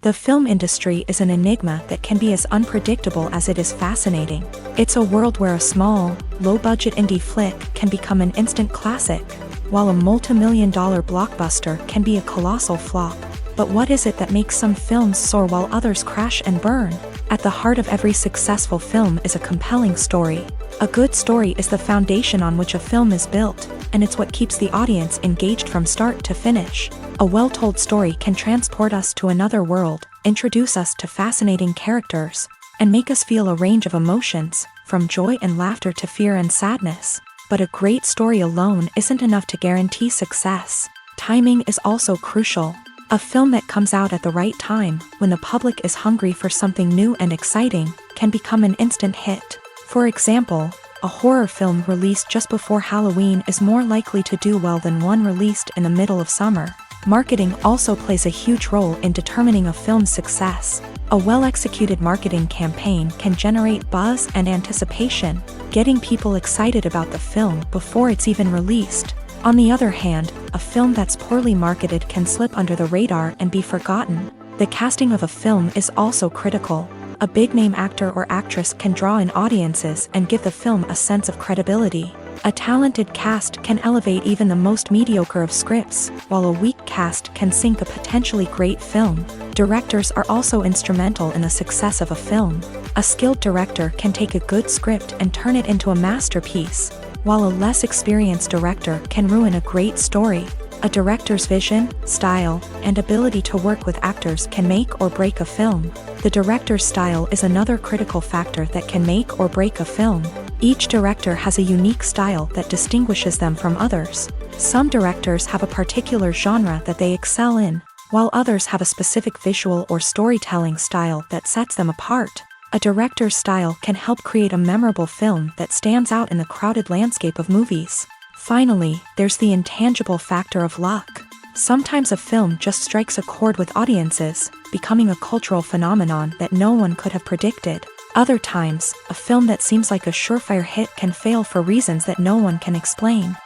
The film industry is an enigma that can be as unpredictable as it is fascinating. It's a world where a small, low-budget indie flick can become an instant classic, while a multi-million-dollar blockbuster can be a colossal flop. But what is it that makes some films soar while others crash and burn? At the heart of every successful film is a compelling story. A good story is the foundation on which a film is built, and it's what keeps the audience engaged from start to finish. A well-told story can transport us to another world, introduce us to fascinating characters, and make us feel a range of emotions, from joy and laughter to fear and sadness. But a great story alone isn't enough to guarantee success. Timing is also crucial. A film that comes out at the right time, when the public is hungry for something new and exciting, can become an instant hit. For example, a horror film released just before Halloween is more likely to do well than one released in the middle of summer. Marketing also plays a huge role in determining a film's success. A well-executed marketing campaign can generate buzz and anticipation, getting people excited about the film before it's even released. On the other hand, a film that's poorly marketed can slip under the radar and be forgotten. The casting of a film is also critical. A big-name actor or actress can draw in audiences and give the film a sense of credibility. A talented cast can elevate even the most mediocre of scripts, while a weak cast can sink a potentially great film. Directors are also instrumental in the success of a film. A skilled director can take a good script and turn it into a masterpiece, while a less experienced director can ruin a great story. A director's vision, style, and ability to work with actors can make or break a film. The director's style is another critical factor that can make or break a film. Each director has a unique style that distinguishes them from others. Some directors have a particular genre that they excel in, while others have a specific visual or storytelling style that sets them apart. A director's style can help create a memorable film that stands out in the crowded landscape of movies. Finally, there's the intangible factor of luck. Sometimes a film just strikes a chord with audiences, becoming a cultural phenomenon that no one could have predicted. Other times, a film that seems like a surefire hit can fail for reasons that no one can explain.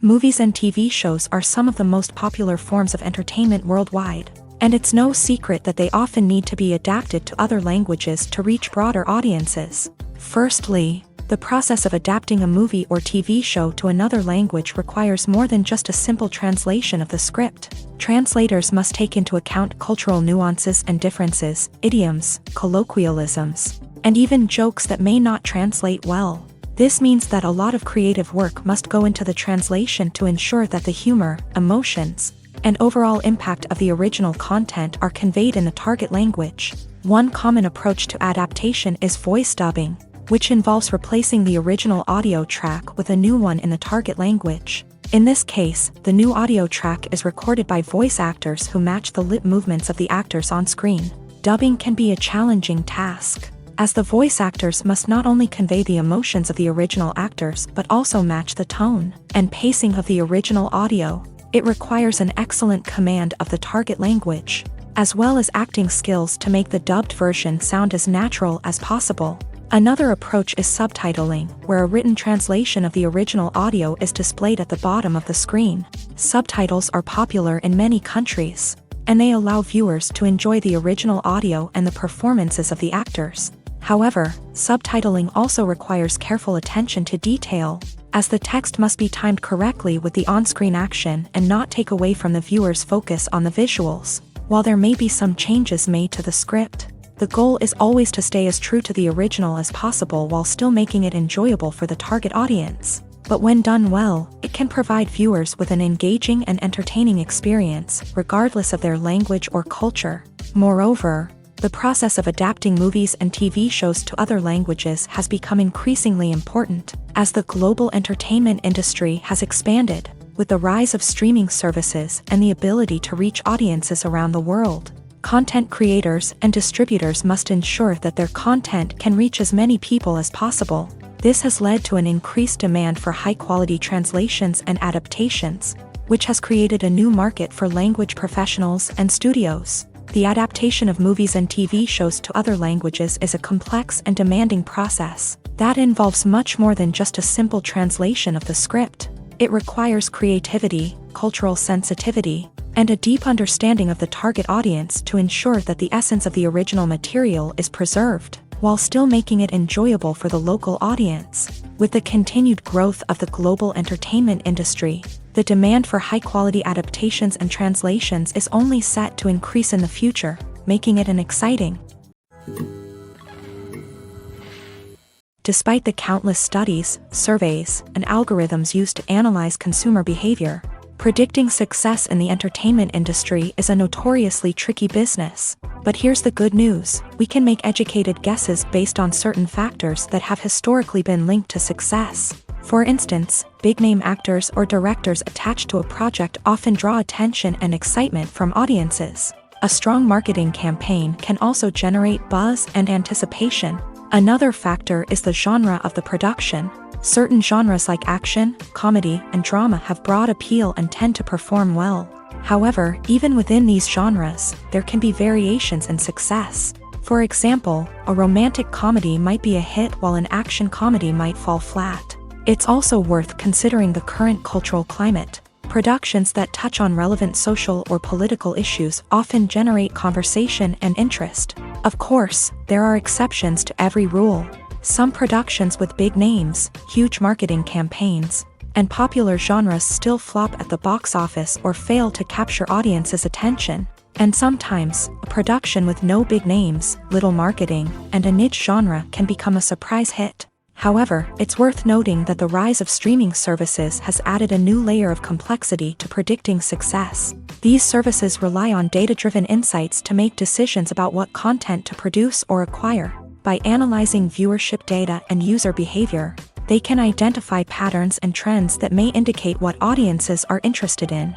Movies and TV shows are some of the most popular forms of entertainment worldwide, and it's no secret that they often need to be adapted to other languages to reach broader audiences. Firstly, the process of adapting a movie or TV show to another language requires more than just a simple translation of the script. Translators must take into account cultural nuances and differences, idioms, colloquialisms, and even jokes that may not translate well. This means that a lot of creative work must go into the translation to ensure that the humor, emotions, and overall impact of the original content are conveyed in the target language. One common approach to adaptation is voice dubbing, which involves replacing the original audio track with a new one in the target language. In this case, the new audio track is recorded by voice actors who match the lip movements of the actors on screen. Dubbing can be a challenging task, as the voice actors must not only convey the emotions of the original actors but also match the tone and pacing of the original audio. It requires an excellent command of the target language, as well as acting skills to make the dubbed version sound as natural as possible. Another approach is subtitling, where a written translation of the original audio is displayed at the bottom of the screen. Subtitles are popular in many countries, and they allow viewers to enjoy the original audio and the performances of the actors. However, subtitling also requires careful attention to detail. as the text must be timed correctly with the on-screen action and not take away from the viewer's focus on the visuals. While there may be some changes made to the script, the goal is always to stay as true to the original as possible while still making it enjoyable for the target audience. But when done well, it can provide viewers with an engaging and entertaining experience, regardless of their language or culture. Moreover, the process of adapting movies and TV shows to other languages has become increasingly important, as the global entertainment industry has expanded, with the rise of streaming services and the ability to reach audiences around the world. Content creators and distributors must ensure that their content can reach as many people as possible. This has led to an increased demand for high-quality translations and adaptations, which has created a new market for language professionals and studios. The adaptation of movies and TV shows to other languages is a complex and demanding process that involves much more than just a simple translation of the script. It requires creativity, cultural sensitivity, and a deep understanding of the target audience to ensure that the essence of the original material is preserved, while still making it enjoyable for the local audience. With the continued growth of the global entertainment industry, the demand for high-quality adaptations and translations is only set to increase in the future, making it an exciting. Despite the countless studies, surveys, and algorithms used to analyze consumer behavior, predicting success in the entertainment industry is a notoriously tricky business. But here's the good news: we can make educated guesses based on certain factors that have historically been linked to success. For instance, big-name actors or directors attached to a project often draw attention and excitement from audiences. A strong marketing campaign can also generate buzz and anticipation. Another factor is the genre of the production. Certain genres like action, comedy, and drama have broad appeal and tend to perform well. However, even within these genres, there can be variations in success. For example, a romantic comedy might be a hit while an action comedy might fall flat. It's also worth considering the current cultural climate. Productions that touch on relevant social or political issues often generate conversation and interest. Of course, there are exceptions to every rule. Some productions with big names, huge marketing campaigns, and popular genres still flop at the box office or fail to capture audiences' attention. And sometimes, a production with no big names, little marketing, and a niche genre can become a surprise hit. However, it's worth noting that the rise of streaming services has added a new layer of complexity to predicting success. These services rely on data-driven insights to make decisions about what content to produce or acquire. By analyzing viewership data and user behavior, they can identify patterns and trends that may indicate what audiences are interested in.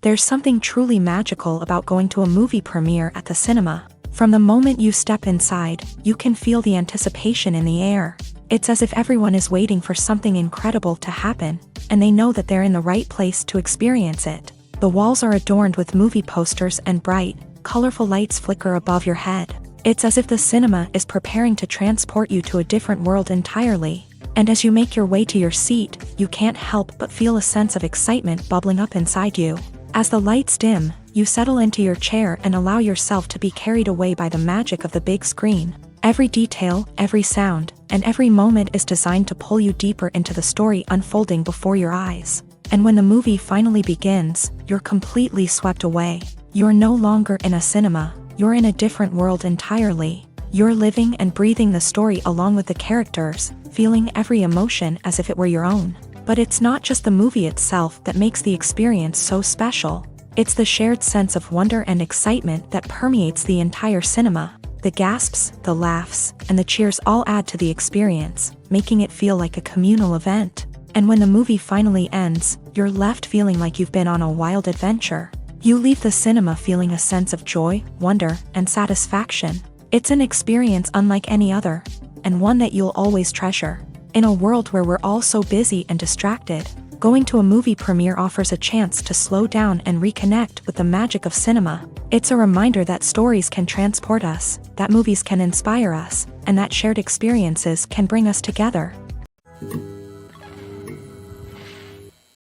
There's something truly magical about going to a movie premiere at the cinema. From the moment you step inside, you can feel the anticipation in the air. It's as if everyone is waiting for something incredible to happen, and they know that they're in the right place to experience it. The walls are adorned with movie posters and bright, colorful lights flicker above your head. It's as if the cinema is preparing to transport you to a different world entirely. And as you make your way to your seat, you can't help but feel a sense of excitement bubbling up inside you. As the lights dim, you settle into your chair and allow yourself to be carried away by the magic of the big screen. Every detail, every sound, and every moment is designed to pull you deeper into the story unfolding before your eyes. And when the movie finally begins, you're completely swept away. You're no longer in a cinema, you're in a different world entirely. You're living and breathing the story along with the characters, feeling every emotion as if it were your own. But it's not just the movie itself that makes the experience so special. It's the shared sense of wonder and excitement that permeates the entire cinema. The gasps, the laughs, and the cheers all add to the experience, making it feel like a communal event. And when the movie finally ends, you're left feeling like you've been on a wild adventure. You leave the cinema feeling a sense of joy, wonder, and satisfaction. It's an experience unlike any other, and one that you'll always treasure. In a world where we're all so busy and distracted, going to a movie premiere offers a chance to slow down and reconnect with the magic of cinema. It's a reminder that stories can transport us, that movies can inspire us, and that shared experiences can bring us together.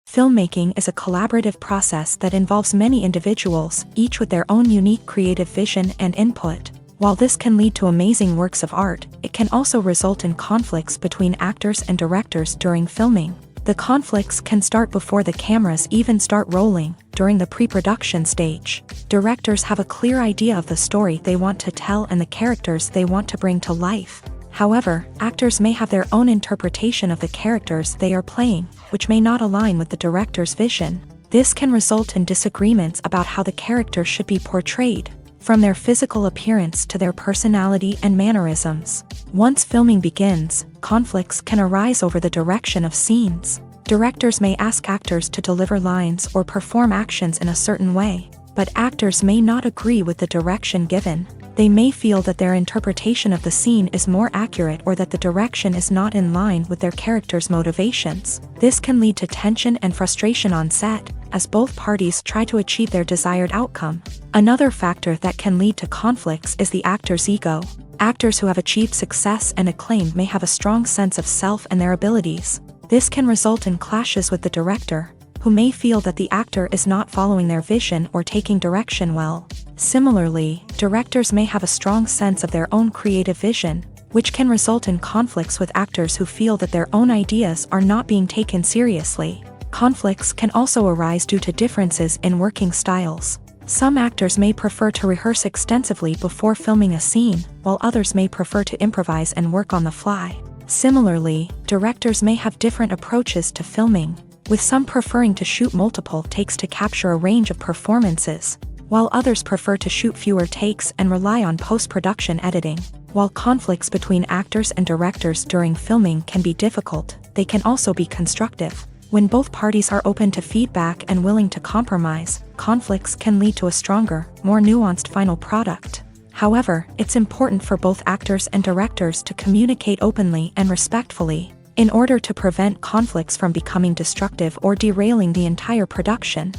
Filmmaking is a collaborative process that involves many individuals, each with their own unique creative vision and input. While this can lead to amazing works of art, it can also result in conflicts between actors and directors during filming. The conflicts can start before the cameras even start rolling, during the pre-production stage. Directors have a clear idea of the story they want to tell and the characters they want to bring to life. However, actors may have their own interpretation of the characters they are playing, which may not align with the director's vision. This can result in disagreements about how the character should be portrayed, from their physical appearance to their personality and mannerisms. Once filming begins, conflicts can arise over the direction of scenes. Directors may ask actors to deliver lines or perform actions in a certain way, but actors may not agree with the direction given. They may feel that their interpretation of the scene is more accurate or that the direction is not in line with their character's motivations. This can lead to tension and frustration on set, as both parties try to achieve their desired outcome. Another factor that can lead to conflicts is the actor's ego. Actors who have achieved success and acclaim may have a strong sense of self and their abilities. This can result in clashes with the director, who may feel that the actor is not following their vision or taking direction well. Similarly, directors may have a strong sense of their own creative vision, which can result in conflicts with actors who feel that their own ideas are not being taken seriously. Conflicts can also arise due to differences in working styles. Some actors may prefer to rehearse extensively before filming a scene, while others may prefer to improvise and work on the fly. Similarly, directors may have different approaches to filming, with some preferring to shoot multiple takes to capture a range of performances, while others prefer to shoot fewer takes and rely on post-production editing. While conflicts between actors and directors during filming can be difficult, they can also be constructive. When both parties are open to feedback and willing to compromise, conflicts can lead to a stronger, more nuanced final product. However, it's important for both actors and directors to communicate openly and respectfully, in order to prevent conflicts from becoming destructive or derailing the entire production.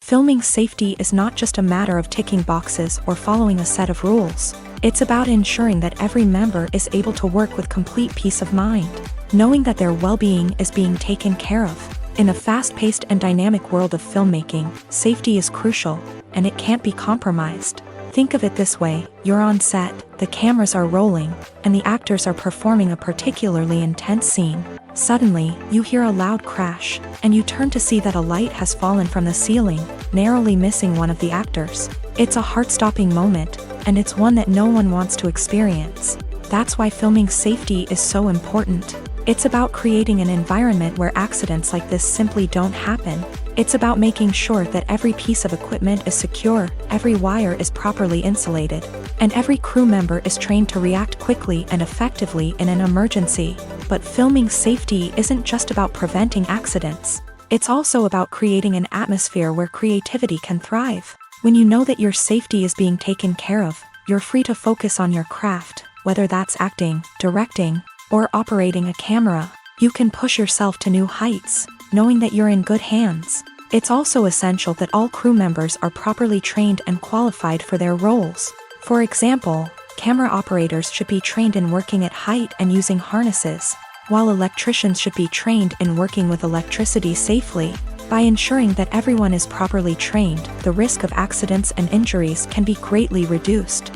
Filming safety is not just a matter of ticking boxes or following a set of rules. It's about ensuring that every member is able to work with complete peace of mind, knowing that their well-being is being taken care of. In a fast-paced and dynamic world of filmmaking, safety is crucial, and it can't be compromised. Think of it this way: you're on set, the cameras are rolling, and the actors are performing a particularly intense scene. Suddenly, you hear a loud crash, and you turn to see that a light has fallen from the ceiling, narrowly missing one of the actors. It's a heart-stopping moment, and it's one that no one wants to experience. That's why filming safety is so important. It's about creating an environment where accidents like this simply don't happen. It's about making sure that every piece of equipment is secure, every wire is properly insulated, and every crew member is trained to react quickly and effectively in an emergency. But filming safety isn't just about preventing accidents. It's also about creating an atmosphere where creativity can thrive. When you know that your safety is being taken care of, you're free to focus on your craft, whether that's acting, directing, or operating a camera. You can push yourself to new heights, knowing that you're in good hands. It's also essential that all crew members are properly trained and qualified for their roles. For example, camera operators should be trained in working at height and using harnesses, while electricians should be trained in working with electricity safely. By ensuring that everyone is properly trained, the risk of accidents and injuries can be greatly reduced.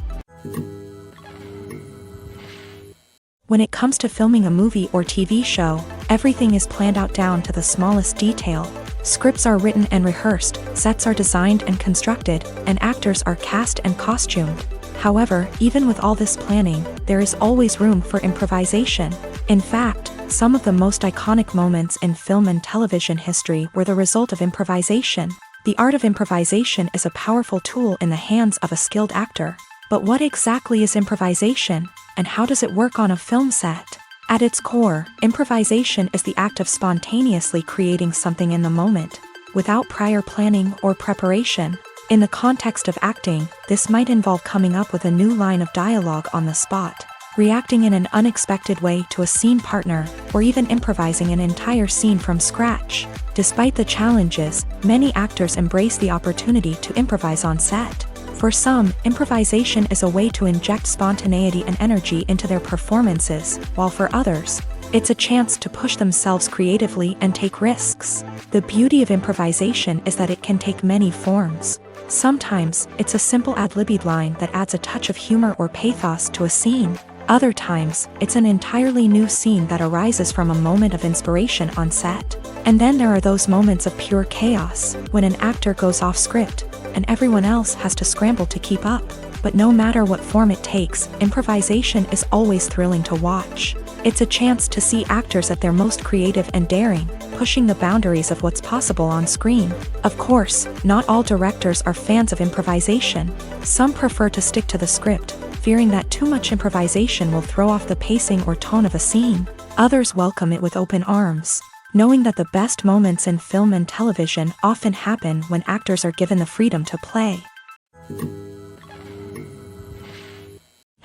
When it comes to filming a movie or TV show, everything is planned out down to the smallest detail. Scripts are written and rehearsed, sets are designed and constructed, and actors are cast and costumed. However, even with all this planning, there is always room for improvisation. In fact, some of the most iconic moments in film and television history were the result of improvisation. The art of improvisation is a powerful tool in the hands of a skilled actor. But what exactly is improvisation, and how does it work on a film set? At its core, improvisation is the act of spontaneously creating something in the moment, without prior planning or preparation. In the context of acting, this might involve coming up with a new line of dialogue on the spot, reacting in an unexpected way to a scene partner, or even improvising an entire scene from scratch. Despite the challenges, many actors embrace the opportunity to improvise on set. For some, improvisation is a way to inject spontaneity and energy into their performances, while for others, It's a chance to push themselves creatively and take risks. The beauty of improvisation is that it can take many forms. Sometimes, it's a simple ad-libbed line that adds a touch of humor or pathos to a scene. Other times, it's an entirely new scene that arises from a moment of inspiration on set. And then there are those moments of pure chaos, when an actor goes off script, and everyone else has to scramble to keep up. But no matter what form it takes, improvisation is always thrilling to watch. It's a chance to see actors at their most creative and daring, pushing the boundaries of what's possible on screen. Of course, not all directors are fans of improvisation. Some prefer to stick to the script, fearing that too much improvisation will throw off the pacing or tone of a scene. Others welcome it with open arms, knowing that the best moments in film and television often happen when actors are given the freedom to play.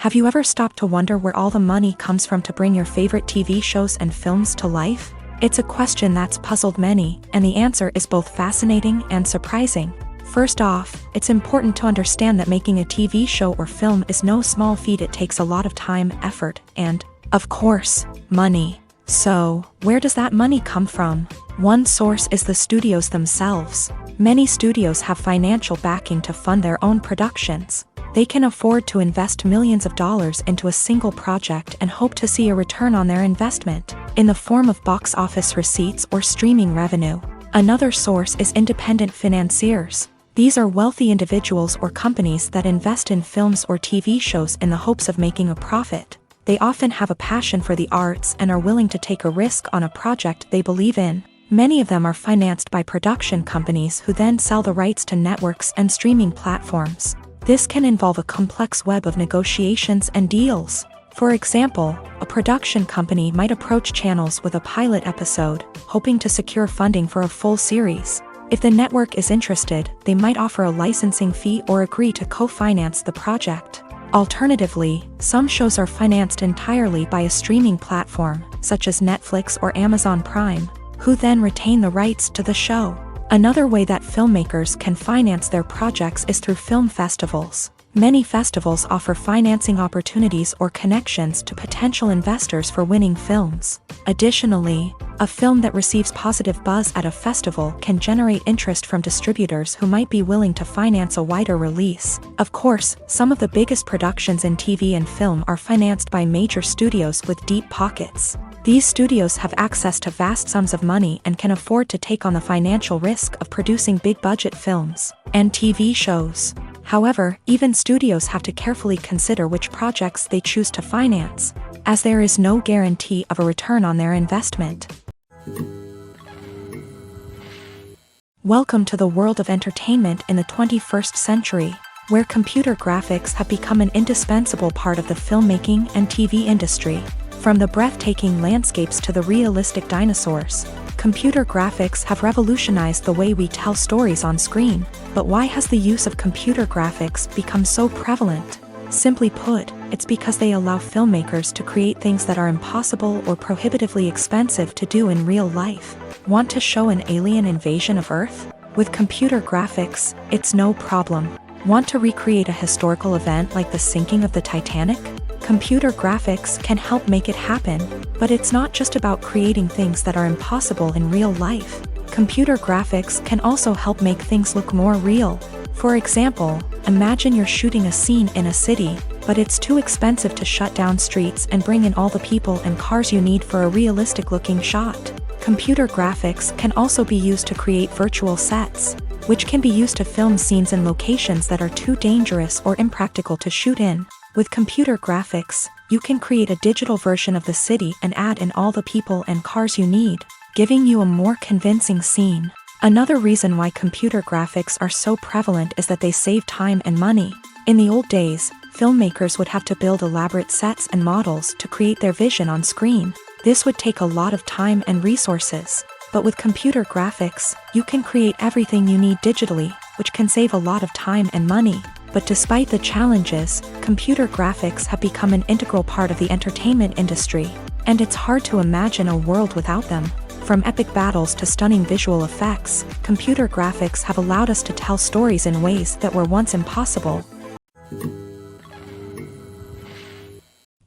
Have you ever stopped to wonder where all the money comes from to bring your favorite TV shows and films to life? It's a question that's puzzled many, and the answer is both fascinating and surprising. First off, it's important to understand that making a TV show or film is no small feat. It takes a lot of time, effort, and, of course, money. So, where does that money come from? One source is the studios themselves. Many studios have financial backing to fund their own productions. They can afford to invest millions of dollars into a single project and hope to see a return on their investment, in the form of box office receipts or streaming revenue. Another source is independent financiers. These are wealthy individuals or companies that invest in films or TV shows in the hopes of making a profit. They often have a passion for the arts and are willing to take a risk on a project they believe in. Many of them are financed by production companies who then sell the rights to networks and streaming platforms. This can involve a complex web of negotiations and deals. For example, a production company might approach channels with a pilot episode, hoping to secure funding for a full series. If the network is interested, they might offer a licensing fee or agree to co-finance the project. Alternatively, some shows are financed entirely by a streaming platform, such as Netflix or Amazon Prime, who then retain the rights to the show. Another way that filmmakers can finance their projects is through film festivals. Many festivals offer financing opportunities or connections to potential investors for winning films. Additionally, a film that receives positive buzz at a festival can generate interest from distributors who might be willing to finance a wider release. Of course, some of the biggest productions in TV and film are financed by major studios with deep pockets. These studios have access to vast sums of money and can afford to take on the financial risk of producing big-budget films and TV shows. However, even studios have to carefully consider which projects they choose to finance, as there is no guarantee of a return on their investment. Welcome to the world of entertainment in the 21st century, where computer graphics have become an indispensable part of the filmmaking and TV industry. From the breathtaking landscapes to the realistic dinosaurs, computer graphics have revolutionized the way we tell stories on screen. But why has the use of computer graphics become so prevalent? Simply put, it's because they allow filmmakers to create things that are impossible or prohibitively expensive to do in real life. Want to show an alien invasion of Earth? With computer graphics, it's no problem. Want to recreate a historical event like the sinking of the Titanic? Computer graphics can help make it happen, but it's not just about creating things that are impossible in real life. Computer graphics can also help make things look more real. For example, imagine you're shooting a scene in a city, but it's too expensive to shut down streets and bring in all the people and cars you need for a realistic-looking shot. Computer graphics can also be used to create virtual sets, which can be used to film scenes in locations that are too dangerous or impractical to shoot in. With computer graphics, you can create a digital version of the city and add in all the people and cars you need, giving you a more convincing scene. Another reason why computer graphics are so prevalent is that they save time and money. In the old days, filmmakers would have to build elaborate sets and models to create their vision on screen. This would take a lot of time and resources. But with computer graphics, you can create everything you need digitally, which can save a lot of time and money. But despite the challenges, computer graphics have become an integral part of the entertainment industry, and it's hard to imagine a world without them. From epic battles to stunning visual effects, computer graphics have allowed us to tell stories in ways that were once impossible.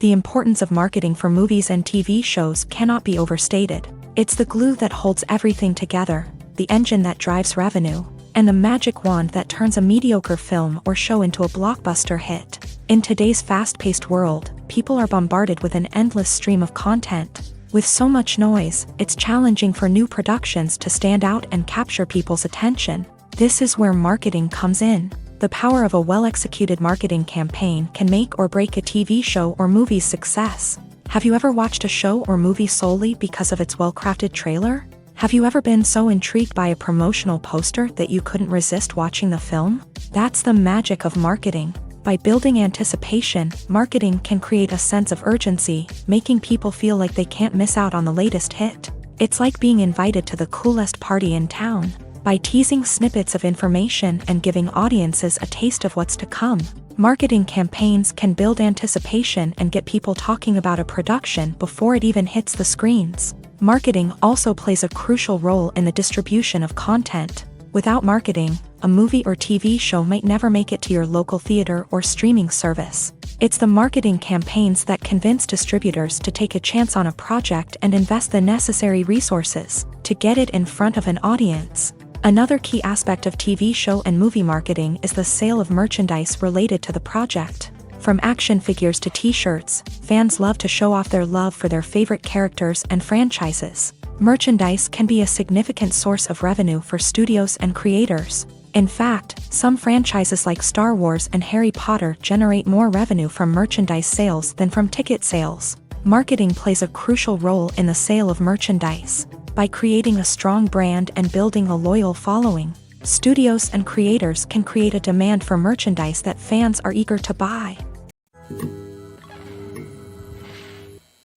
The importance of marketing for movies and TV shows cannot be overstated. It's the glue that holds everything together, the engine that drives revenue, and the magic wand that turns a mediocre film or show into a blockbuster hit. In today's fast-paced world, people are bombarded with an endless stream of content. With so much noise, it's challenging for new productions to stand out and capture people's attention. This is where marketing comes in. The power of a well-executed marketing campaign can make or break a TV show or movie's success. Have you ever watched a show or movie solely because of its well-crafted trailer? Have you ever been so intrigued by a promotional poster that you couldn't resist watching the film? That's the magic of marketing. By building anticipation, marketing can create a sense of urgency, making people feel like they can't miss out on the latest hit. It's like being invited to the coolest party in town. By teasing snippets of information and giving audiences a taste of what's to come, marketing campaigns can build anticipation and get people talking about a production before it even hits the screens. Marketing also plays a crucial role in the distribution of content. Without marketing, a movie or TV show might never make it to your local theater or streaming service. It's the marketing campaigns that convince distributors to take a chance on a project and invest the necessary resources to get it in front of an audience. Another key aspect of TV show and movie marketing is the sale of merchandise related to the project. From action figures to t-shirts, fans love to show off their love for their favorite characters and franchises. Merchandise can be a significant source of revenue for studios and creators. In fact, some franchises like Star Wars and Harry Potter generate more revenue from merchandise sales than from ticket sales. Marketing plays a crucial role in the sale of merchandise. By creating a strong brand and building a loyal following, studios and creators can create a demand for merchandise that fans are eager to buy.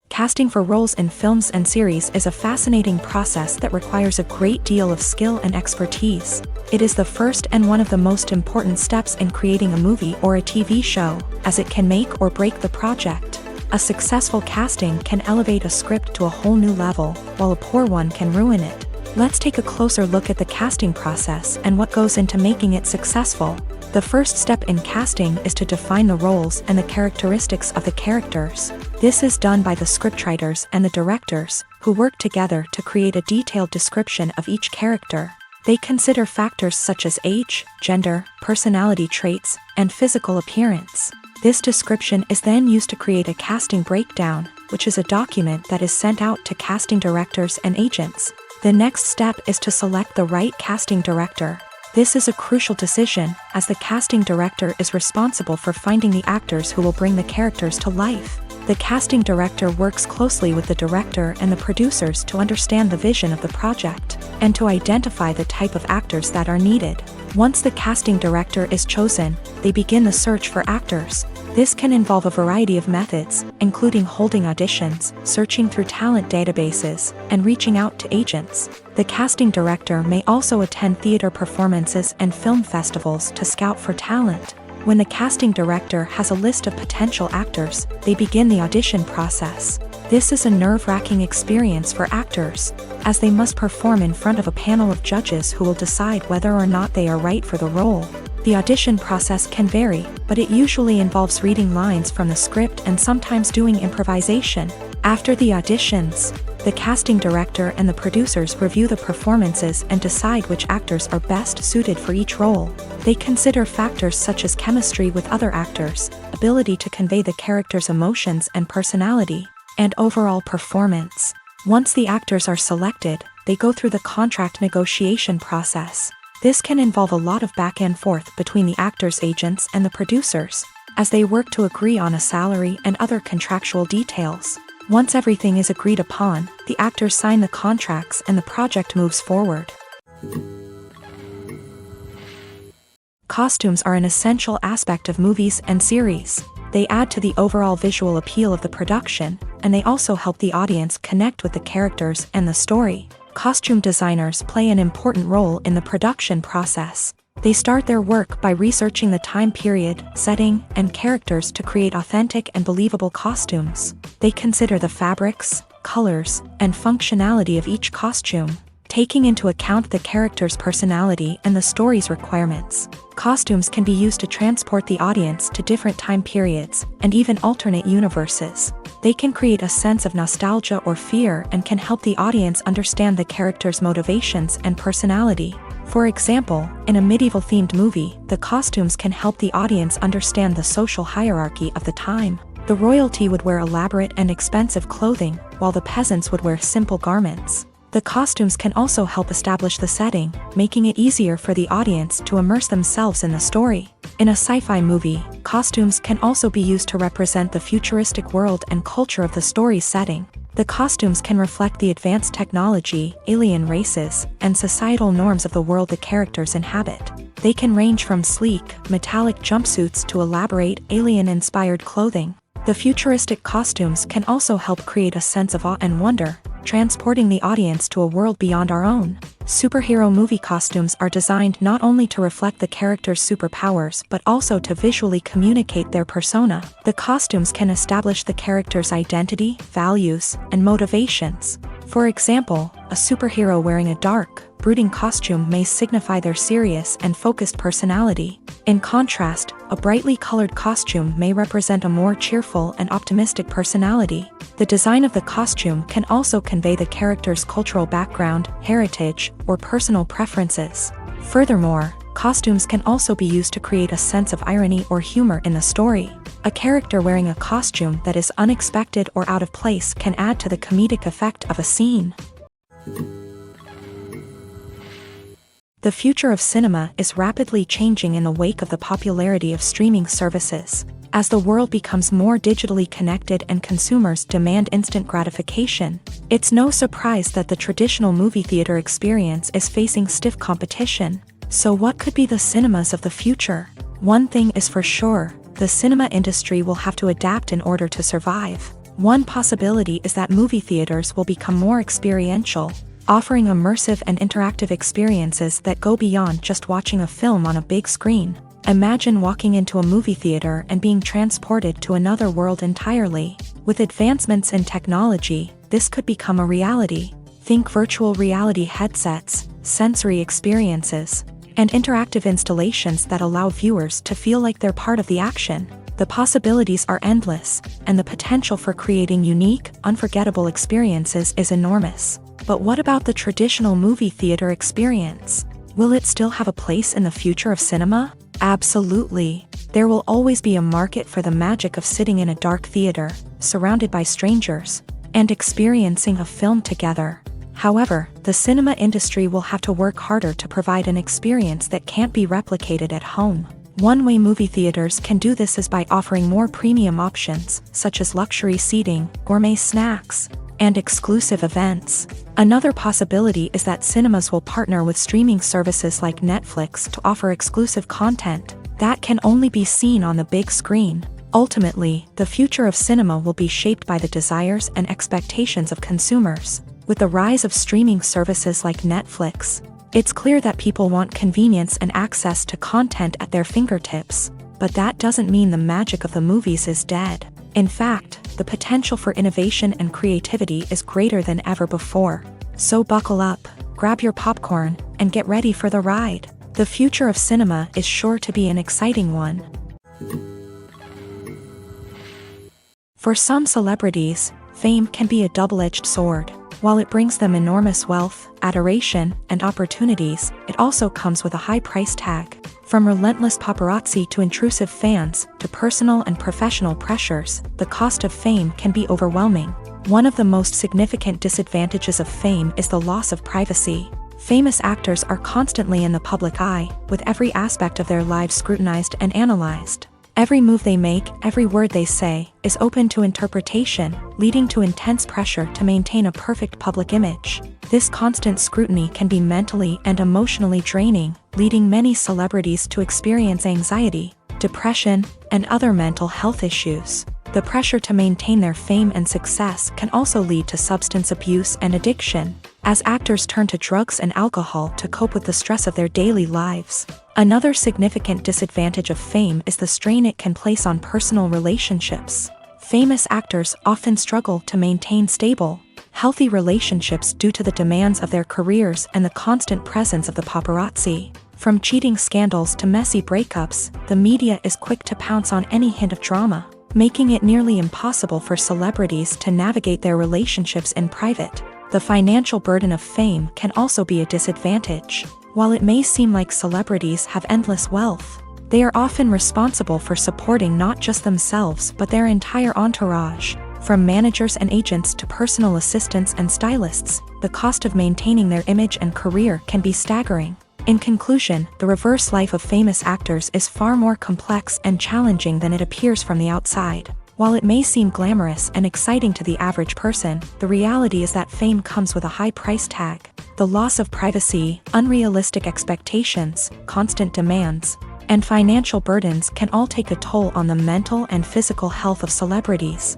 Casting for roles in films and series is a fascinating process that requires a great deal of skill and expertise. It is the first and one of the most important steps in creating a movie or a TV show, as it can make or break the project. A successful casting can elevate a script to a whole new level, while a poor one can ruin it. Let's take a closer look at the casting process and what goes into making it successful. The first step in casting is to define the roles and the characteristics of the characters. This is done by the scriptwriters and the directors, who work together to create a detailed description of each character. They consider factors such as age, gender, personality traits, and physical appearance. This description is then used to create a casting breakdown, which is a document that is sent out to casting directors and agents. The next step is to select the right casting director. This is a crucial decision, as the casting director is responsible for finding the actors who will bring the characters to life. The casting director works closely with the director and the producers to understand the vision of the project, and to identify the type of actors that are needed. Once the casting director is chosen, they begin the search for actors. This can involve a variety of methods, including holding auditions, searching through talent databases, and reaching out to agents. The casting director may also attend theater performances and film festivals to scout for talent. When the casting director has a list of potential actors, they begin the audition process. This is a nerve-wracking experience for actors, as they must perform in front of a panel of judges who will decide whether or not they are right for the role. The audition process can vary, but it usually involves reading lines from the script and sometimes doing improvisation. After the auditions, the casting director and the producers review the performances and decide which actors are best suited for each role. They consider factors such as chemistry with other actors, ability to convey the character's emotions and personality, and overall performance. Once the actors are selected, they go through the contract negotiation process. This can involve a lot of back and forth between the actors' agents and the producers, as they work to agree on a salary and other contractual details. Once everything is agreed upon, the actors sign the contracts and the project moves forward. Costumes are an essential aspect of movies and series. They add to the overall visual appeal of the production, and they also help the audience connect with the characters and the story. Costume designers play an important role in the production process. They start their work by researching the time period, setting, and characters to create authentic and believable costumes. They consider the fabrics, colors, and functionality of each costume. taking into account the character's personality and the story's requirements. Costumes can be used to transport the audience to different time periods and even alternate universes. They can create a sense of nostalgia or fear and can help the audience understand the character's motivations and personality. For example, in a medieval-themed movie, the costumes can help the audience understand the social hierarchy of the time. The royalty would wear elaborate and expensive clothing, while the peasants would wear simple garments. The costumes can also help establish the setting, making it easier for the audience to immerse themselves in the story. In a sci-fi movie, costumes can also be used to represent the futuristic world and culture of the story's setting. The costumes can reflect the advanced technology, alien races, and societal norms of the world the characters inhabit. They can range from sleek, metallic jumpsuits to elaborate, alien-inspired clothing. The futuristic costumes can also help create a sense of awe and wonder, transporting the audience to a world beyond our own. Superhero movie costumes are designed not only to reflect the character's superpowers but also to visually communicate their persona. The costumes can establish the character's identity, values, and motivations. For example, a superhero wearing a dark, brooding costume may signify their serious and focused personality. In contrast, a brightly colored costume may represent a more cheerful and optimistic personality. The design of the costume can also convey the character's cultural background, heritage, or personal preferences. Furthermore, costumes can also be used to create a sense of irony or humor in the story. A character wearing a costume that is unexpected or out of place can add to the comedic effect of a scene. The future of cinema is rapidly changing in the wake of the popularity of streaming services. As the world becomes more digitally connected and consumers demand instant gratification, it's no surprise that the traditional movie theater experience is facing stiff competition. So what could be the cinemas of the future? One thing is for sure, the cinema industry will have to adapt in order to survive. One possibility is that movie theaters will become more experiential, offering immersive and interactive experiences that go beyond just watching a film on a big screen. Imagine walking into a movie theater and being transported to another world entirely. With advancements in technology, this could become a reality. Think virtual reality headsets, sensory experiences, and interactive installations that allow viewers to feel like they're part of the action. The possibilities are endless, and the potential for creating unique, unforgettable experiences is enormous. But what about the traditional movie theater experience? Will it still have a place in the future of cinema? Absolutely. There will always be a market for the magic of sitting in a dark theater, surrounded by strangers, and experiencing a film together. However, the cinema industry will have to work harder to provide an experience that can't be replicated at home. One way movie theaters can do this is by offering more premium options, such as luxury seating, gourmet snacks, and exclusive events. Another possibility is that cinemas will partner with streaming services like Netflix to offer exclusive content that can only be seen on the big screen. Ultimately, the future of cinema will be shaped by the desires and expectations of consumers. With the rise of streaming services like Netflix, it's clear that people want convenience and access to content at their fingertips. But that doesn't mean the magic of the movies is dead. In fact, the potential for innovation and creativity is greater than ever before. So buckle up, grab your popcorn, and get ready for the ride. The future of cinema is sure to be an exciting one. For some celebrities, fame can be a double-edged sword. While it brings them enormous wealth, adoration, and opportunities, it also comes with a high price tag. From relentless paparazzi to intrusive fans, to personal and professional pressures, the cost of fame can be overwhelming. One of the most significant disadvantages of fame is the loss of privacy. Famous actors are constantly in the public eye, with every aspect of their lives scrutinized and analyzed. Every move they make, every word they say, is open to interpretation, leading to intense pressure to maintain a perfect public image. This constant scrutiny can be mentally and emotionally draining, leading many celebrities to experience anxiety, depression, and other mental health issues. The pressure to maintain their fame and success can also lead to substance abuse and addiction, as actors turn to drugs and alcohol to cope with the stress of their daily lives. Another significant disadvantage of fame is the strain it can place on personal relationships. Famous actors often struggle to maintain stable, healthy relationships due to the demands of their careers and the constant presence of the paparazzi. From cheating scandals to messy breakups, the media is quick to pounce on any hint of drama, making it nearly impossible for celebrities to navigate their relationships in private. The financial burden of fame can also be a disadvantage. While it may seem like celebrities have endless wealth, they are often responsible for supporting not just themselves but their entire entourage. From managers and agents to personal assistants and stylists, the cost of maintaining their image and career can be staggering. In conclusion, the reverse life of famous actors is far more complex and challenging than it appears from the outside. While it may seem glamorous and exciting to the average person, the reality is that fame comes with a high price tag. The loss of privacy, unrealistic expectations, constant demands, and financial burdens can all take a toll on the mental and physical health of celebrities.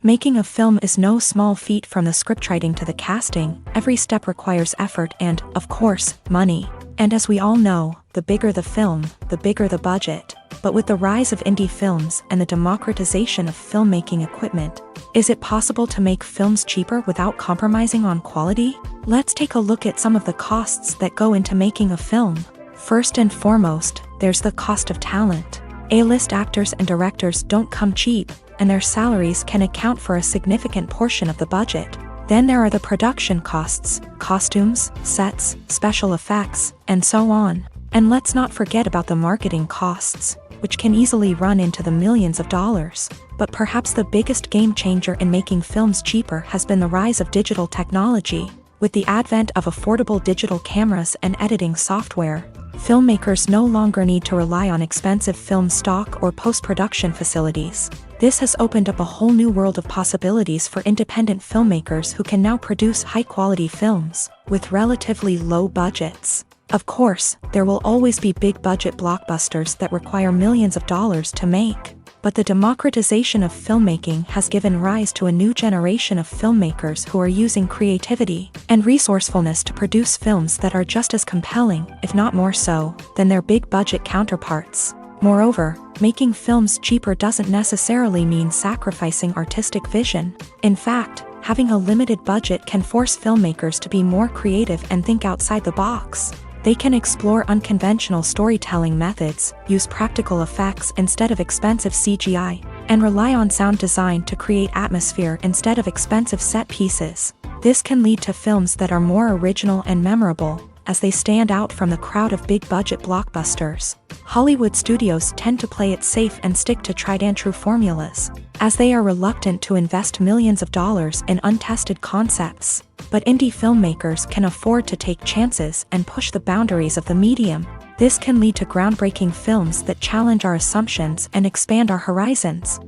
Making a film is no small feat. From the scriptwriting to the casting, every step requires effort and, of course, money. And as we all know, the bigger the film, the bigger the budget. But with the rise of indie films and the democratization of filmmaking equipment, is it possible to make films cheaper without compromising on quality? Let's take a look at some of the costs that go into making a film. First and foremost, there's the cost of talent. A-list actors and directors don't come cheap, and their salaries can account for a significant portion of the budget. Then there are the production costs, costumes, sets, special effects, and so on. And let's not forget about the marketing costs, which can easily run into the millions of dollars. But perhaps the biggest game changer in making films cheaper has been the rise of digital technology. With the advent of affordable digital cameras and editing software, filmmakers no longer need to rely on expensive film stock or post-production facilities. This has opened up a whole new world of possibilities for independent filmmakers who can now produce high-quality films with relatively low budgets. Of course, there will always be big-budget blockbusters that require millions of dollars to make. But the democratization of filmmaking has given rise to a new generation of filmmakers who are using creativity and resourcefulness to produce films that are just as compelling, if not more so, than their big-budget counterparts. Moreover, making films cheaper doesn't necessarily mean sacrificing artistic vision. In fact, having a limited budget can force filmmakers to be more creative and think outside the box. They can explore unconventional storytelling methods, use practical effects instead of expensive CGI, and rely on sound design to create atmosphere instead of expensive set pieces. This can lead to films that are more original and memorable, as they stand out from the crowd of big-budget blockbusters. Hollywood studios tend to play it safe and stick to tried-and-true formulas, as they are reluctant to invest millions of dollars in untested concepts. But indie filmmakers can afford to take chances and push the boundaries of the medium. This can lead to groundbreaking films that challenge our assumptions and expand our horizons.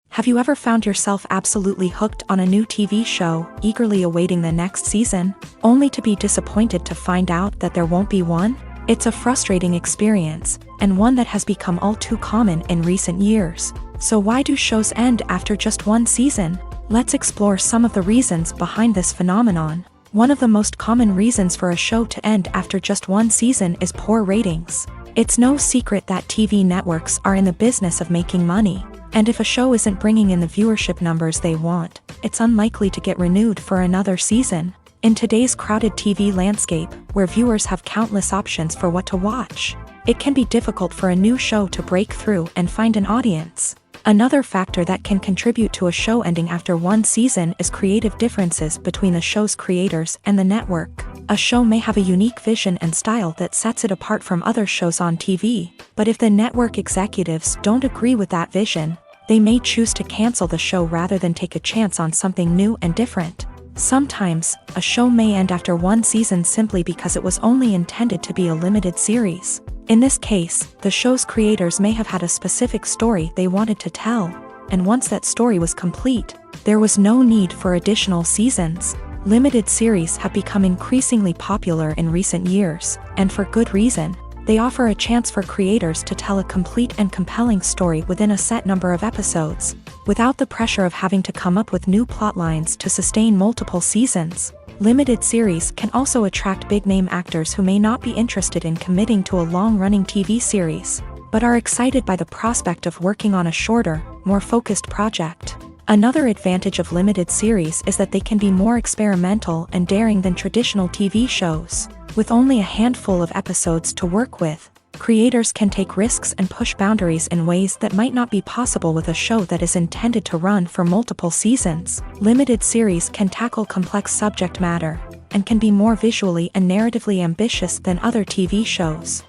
Have you ever found yourself absolutely hooked on a new TV show, eagerly awaiting the next season, only to be disappointed to find out that there won't be one? It's a frustrating experience, and one that has become all too common in recent years. So why do shows end after just one season? Let's explore some of the reasons behind this phenomenon. One of the most common reasons for a show to end after just one season is poor ratings. It's no secret that TV networks are in the business of making money. And if a show isn't bringing in the viewership numbers they want, it's unlikely to get renewed for another season. In today's crowded TV landscape, where viewers have countless options for what to watch, it can be difficult for a new show to break through and find an audience. Another factor that can contribute to a show ending after one season is creative differences between the show's creators and the network. A show may have a unique vision and style that sets it apart from other shows on TV, but if the network executives don't agree with that vision, they may choose to cancel the show rather than take a chance on something new and different. Sometimes, a show may end after one season simply because it was only intended to be a limited series. In this case, the show's creators may have had a specific story they wanted to tell, and once that story was complete, there was no need for additional seasons. Limited series have become increasingly popular in recent years, and for good reason. They offer a chance for creators to tell a complete and compelling story within a set number of episodes, without the pressure of having to come up with new plotlines to sustain multiple seasons. Limited series can also attract big-name actors who may not be interested in committing to a long-running TV series. but are excited by the prospect of working on a shorter, more focused project. Another advantage of limited series is that they can be more experimental and daring than traditional TV shows. With only a handful of episodes to work with, creators can take risks and push boundaries in ways that might not be possible with a show that is intended to run for multiple seasons. Limited series can tackle complex subject matter, and can be more visually and narratively ambitious than other TV shows.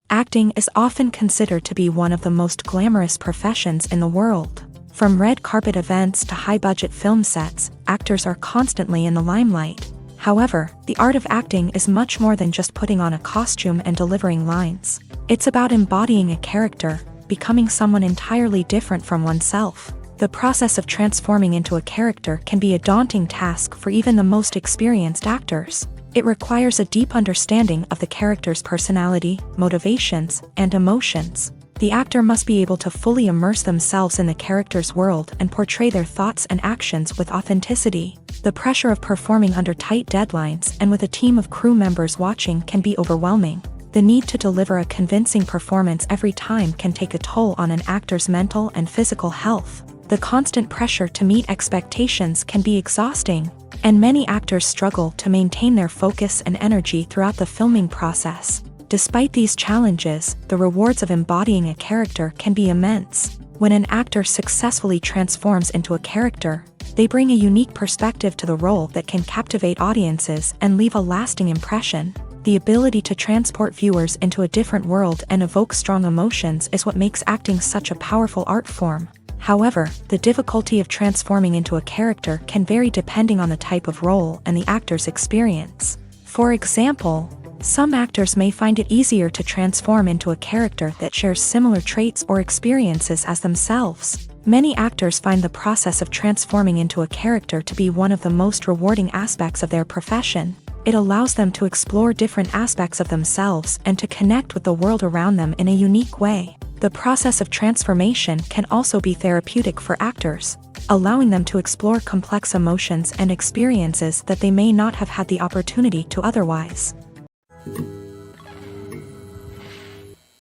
Acting is often considered to be one of the most glamorous professions in the world. From red carpet events to high-budget film sets, actors are constantly in the limelight. However, the art of acting is much more than just putting on a costume and delivering lines. It's about embodying a character, becoming someone entirely different from oneself. The process of transforming into a character can be a daunting task for even the most experienced actors. It requires a deep understanding of the character's personality, motivations, and emotions. The actor must be able to fully immerse themselves in the character's world and portray their thoughts and actions with authenticity. The pressure of performing under tight deadlines and with a team of crew members watching can be overwhelming. The need to deliver a convincing performance every time can take a toll on an actor's mental and physical health. The constant pressure to meet expectations can be exhausting, and many actors struggle to maintain their focus and energy throughout the filming process. Despite these challenges, the rewards of embodying a character can be immense. When an actor successfully transforms into a character, they bring a unique perspective to the role that can captivate audiences and leave a lasting impression. The ability to transport viewers into a different world and evoke strong emotions is what makes acting such a powerful art form. However, the difficulty of transforming into a character can vary depending on the type of role and the actor's experience. For example, some actors may find it easier to transform into a character that shares similar traits or experiences as themselves. Many actors find the process of transforming into a character to be one of the most rewarding aspects of their profession. It allows them to explore different aspects of themselves and to connect with the world around them in a unique way. The process of transformation can also be therapeutic for actors, allowing them to explore complex emotions and experiences that they may not have had the opportunity to otherwise.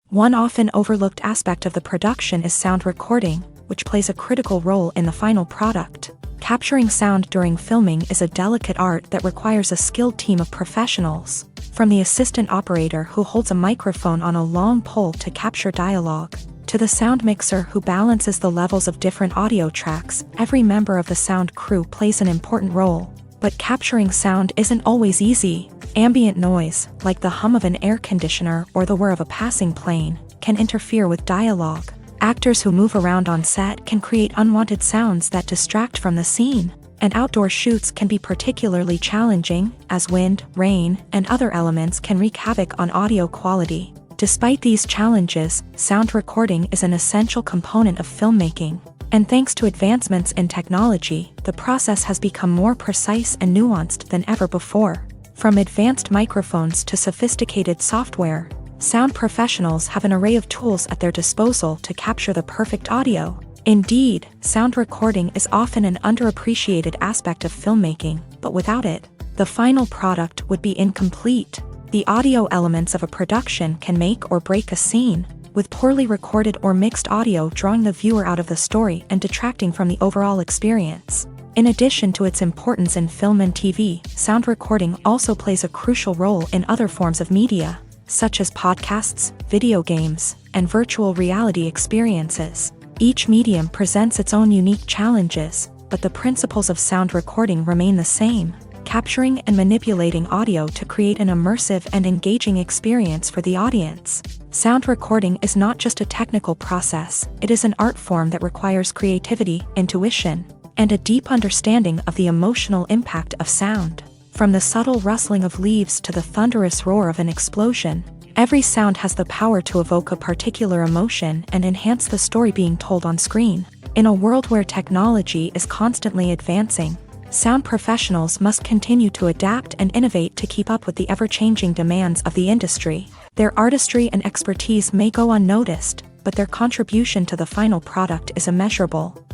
One often overlooked aspect of the production is sound recording, which plays a critical role in the final product. Capturing sound during filming is a delicate art that requires a skilled team of professionals. From the assistant operator who holds a microphone on a long pole to capture dialogue, to the sound mixer who balances the levels of different audio tracks, every member of the sound crew plays an important role. But capturing sound isn't always easy. Ambient noise, like the hum of an air conditioner or the whir of a passing plane, can interfere with dialogue. Actors who move around on set can create unwanted sounds that distract from the scene. And outdoor shoots can be particularly challenging, as wind, rain, and other elements can wreak havoc on audio quality. Despite these challenges, sound recording is an essential component of filmmaking. And thanks to advancements in technology, the process has become more precise and nuanced than ever before. From advanced microphones to sophisticated software, sound professionals have an array of tools at their disposal to capture the perfect audio. Indeed, sound recording is often an underappreciated aspect of filmmaking, but without it, the final product would be incomplete. The audio elements of a production can make or break a scene, with poorly recorded or mixed audio drawing the viewer out of the story and detracting from the overall experience. In addition to its importance in film and TV, sound recording also plays a crucial role in other forms of media, such as podcasts, video games, and virtual reality experiences. Each medium presents its own unique challenges, but the principles of sound recording remain the same: capturing and manipulating audio to create an immersive and engaging experience for the audience. Sound recording is not just a technical process, it is an art form that requires creativity, intuition, and a deep understanding of the emotional impact of sound. From the subtle rustling of leaves to the thunderous roar of an explosion, every sound has the power to evoke a particular emotion and enhance the story being told on screen. In a world where technology is constantly advancing, sound professionals must continue to adapt and innovate to keep up with the ever-changing demands of the industry. Their artistry and expertise may go unnoticed, but their contribution to the final product is immeasurable.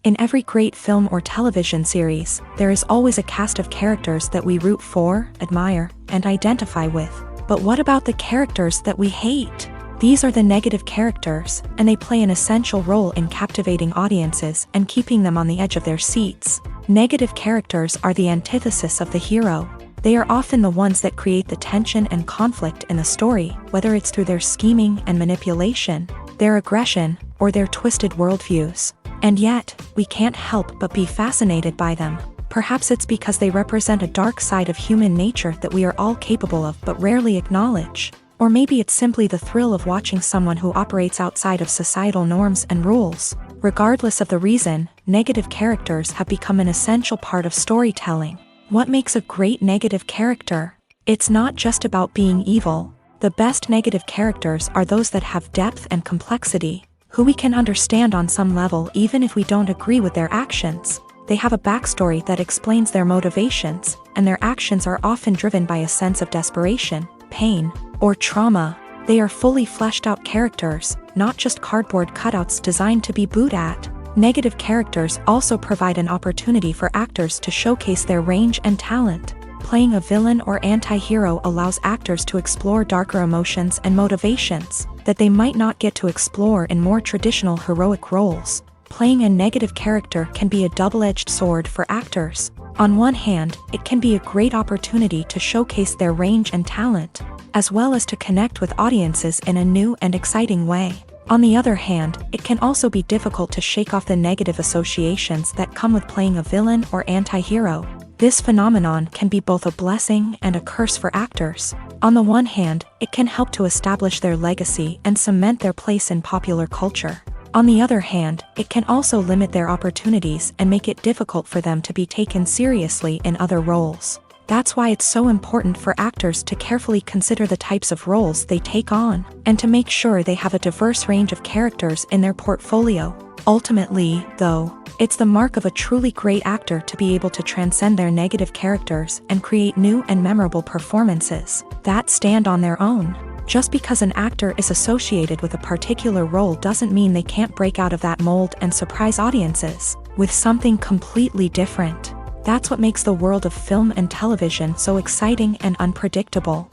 In every great film or television series, there is always a cast of characters that we root for, admire, and identify with. But what about the characters that we hate? These are the negative characters, and they play an essential role in captivating audiences and keeping them on the edge of their seats. Negative characters are the antithesis of the hero. They are often the ones that create the tension and conflict in the story, whether it's through their scheming and manipulation, their aggression, or their twisted worldviews. And yet, we can't help but be fascinated by them. Perhaps it's because they represent a dark side of human nature that we are all capable of but rarely acknowledge. Or maybe it's simply the thrill of watching someone who operates outside of societal norms and rules. Regardless of the reason, negative characters have become an essential part of storytelling. What makes a great negative character? It's not just about being evil. The best negative characters are those that have depth and complexity, who we can understand on some level even if we don't agree with their actions. They have a backstory that explains their motivations, and their actions are often driven by a sense of desperation, pain, or trauma. They are fully fleshed out characters, not just cardboard cutouts designed to be booed at. Negative characters also provide an opportunity for actors to showcase their range and talent. Playing a villain or anti-hero allows actors to explore darker emotions and motivations that they might not get to explore in more traditional heroic roles. Playing a negative character can be a double-edged sword for actors. On one hand, it can be a great opportunity to showcase their range and talent, as well as to connect with audiences in a new and exciting way. On the other hand, it can also be difficult to shake off the negative associations that come with playing a villain or anti-hero. This phenomenon can be both a blessing and a curse for actors. On the one hand, it can help to establish their legacy and cement their place in popular culture. On the other hand, it can also limit their opportunities and make it difficult for them to be taken seriously in other roles. That's why it's so important for actors to carefully consider the types of roles they take on, and to make sure they have a diverse range of characters in their portfolio. Ultimately, though, it's the mark of a truly great actor to be able to transcend their negative characters and create new and memorable performances that stand on their own. Just because an actor is associated with a particular role doesn't mean they can't break out of that mold and surprise audiences with something completely different. That's what makes the world of film and television so exciting and unpredictable.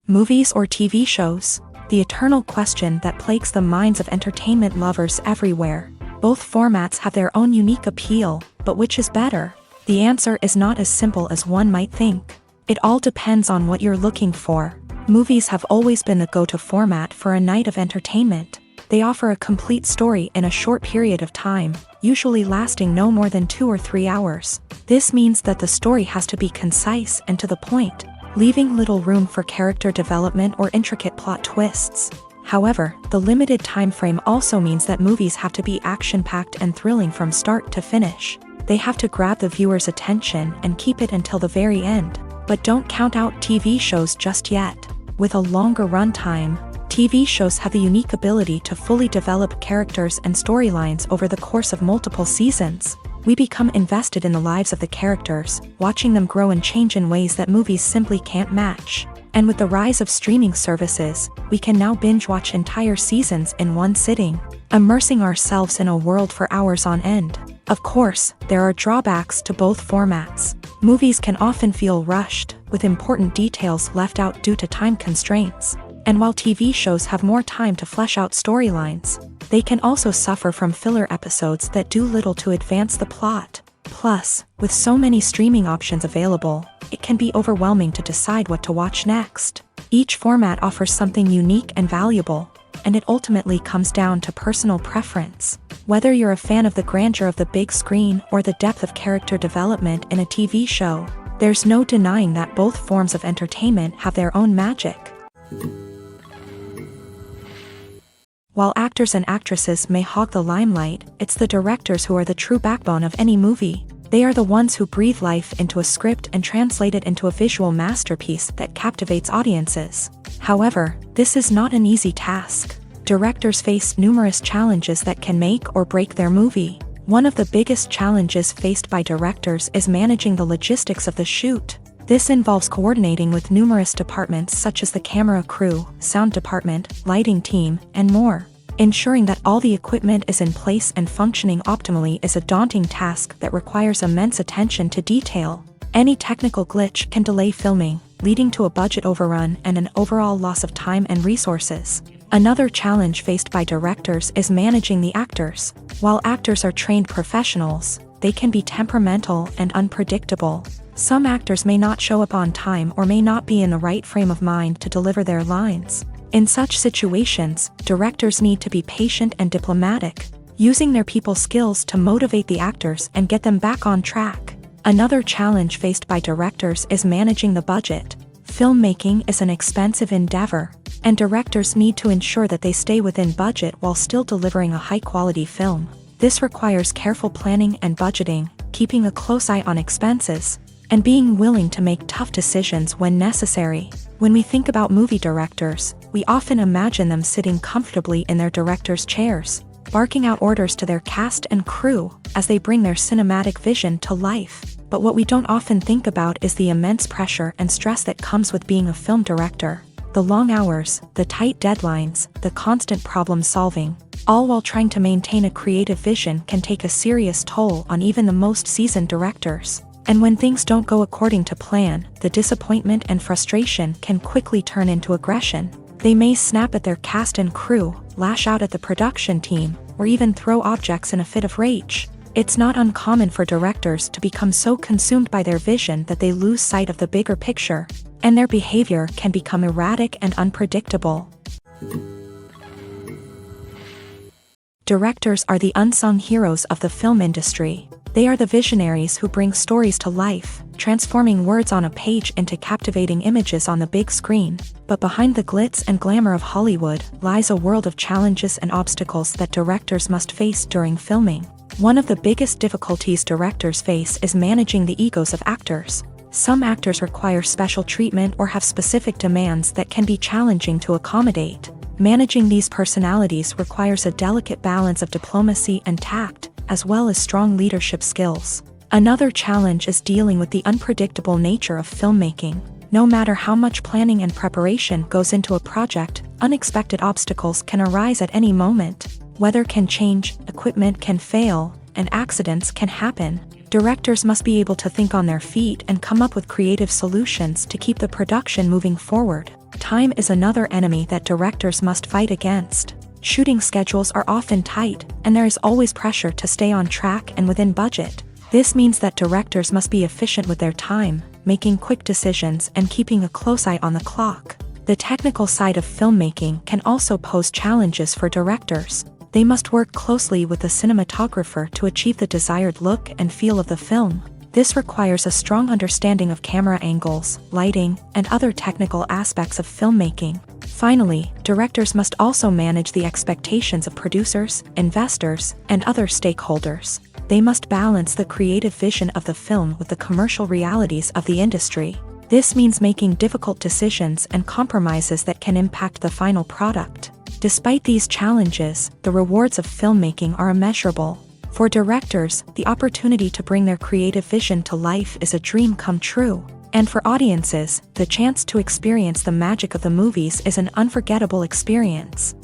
Movies or TV shows? The eternal question that plagues the minds of entertainment lovers everywhere. Both formats have their own unique appeal, but which is better? The answer is not as simple as one might think. It all depends on what you're looking for. Movies have always been the go-to format for a night of entertainment. They offer a complete story in a short period of time, usually lasting no more than 2 or 3 hours. This means that the story has to be concise and to the point, leaving little room for character development or intricate plot twists. However, the limited time frame also means that movies have to be action-packed and thrilling from start to finish. They have to grab the viewer's attention and keep it until the very end. But don't count out TV shows just yet. With a longer runtime, TV shows have the unique ability to fully develop characters and storylines over the course of multiple seasons. We become invested in the lives of the characters, watching them grow and change in ways that movies simply can't match. And with the rise of streaming services, we can now binge-watch entire seasons in one sitting, immersing ourselves in a world for hours on end. Of course, there are drawbacks to both formats. Movies can often feel rushed, with important details left out due to time constraints. And while TV shows have more time to flesh out storylines, they can also suffer from filler episodes that do little to advance the plot. Plus, with so many streaming options available, it can be overwhelming to decide what to watch next. Each format offers something unique and valuable, and it ultimately comes down to personal preference. Whether you're a fan of the grandeur of the big screen or the depth of character development in a TV show, there's no denying that both forms of entertainment have their own magic. While actors and actresses may hog the limelight, it's the directors who are the true backbone of any movie. They are the ones who breathe life into a script and translate it into a visual masterpiece that captivates audiences. However, this is not an easy task. Directors face numerous challenges that can make or break their movie. One of the biggest challenges faced by directors is managing the logistics of the shoot. This involves coordinating with numerous departments such as the camera crew, sound department, lighting team, and more. Ensuring that all the equipment is in place and functioning optimally is a daunting task that requires immense attention to detail. Any technical glitch can delay filming, leading to a budget overrun and an overall loss of time and resources. Another challenge faced by directors is managing the actors. While actors are trained professionals, they can be temperamental and unpredictable. Some actors may not show up on time or may not be in the right frame of mind to deliver their lines. In such situations, directors need to be patient and diplomatic, using their people skills to motivate the actors and get them back on track. Another challenge faced by directors is managing the budget. Filmmaking is an expensive endeavor, and directors need to ensure that they stay within budget while still delivering a high-quality film. This requires careful planning and budgeting, keeping a close eye on expenses, and being willing to make tough decisions when necessary. When we think about movie directors, we often imagine them sitting comfortably in their director's chairs, barking out orders to their cast and crew as they bring their cinematic vision to life. But what we don't often think about is the immense pressure and stress that comes with being a film director. The long hours, the tight deadlines, the constant problem solving, all while trying to maintain a creative vision can take a serious toll on even the most seasoned directors. And when things don't go according to plan, the disappointment and frustration can quickly turn into aggression. They may snap at their cast and crew, lash out at the production team, or even throw objects in a fit of rage. It's not uncommon for directors to become so consumed by their vision that they lose sight of the bigger picture, and their behavior can become erratic and unpredictable. Directors are the unsung heroes of the film industry. They are the visionaries who bring stories to life, transforming words on a page into captivating images on the big screen. But behind the glitz and glamour of Hollywood lies a world of challenges and obstacles that directors must face during filming. One of the biggest difficulties directors face is managing the egos of actors. Some actors require special treatment or have specific demands that can be challenging to accommodate. Managing these personalities requires a delicate balance of diplomacy and tact, as well as strong leadership skills. Another challenge is dealing with the unpredictable nature of filmmaking. No matter how much planning and preparation goes into a project, unexpected obstacles can arise at any moment. Weather can change, equipment can fail, and accidents can happen. Directors must be able to think on their feet and come up with creative solutions to keep the production moving forward. Time is another enemy that directors must fight against. Shooting schedules are often tight, and there is always pressure to stay on track and within budget. This means that directors must be efficient with their time, making quick decisions and keeping a close eye on the clock. The technical side of filmmaking can also pose challenges for directors. They must work closely with the cinematographer to achieve the desired look and feel of the film. This requires a strong understanding of camera angles, lighting, and other technical aspects of filmmaking. Finally, directors must also manage the expectations of producers, investors, and other stakeholders. They must balance the creative vision of the film with the commercial realities of the industry. This means making difficult decisions and compromises that can impact the final product. Despite these challenges, the rewards of filmmaking are immeasurable. For directors, the opportunity to bring their creative vision to life is a dream come true. And for audiences, the chance to experience the magic of the movies is an unforgettable experience.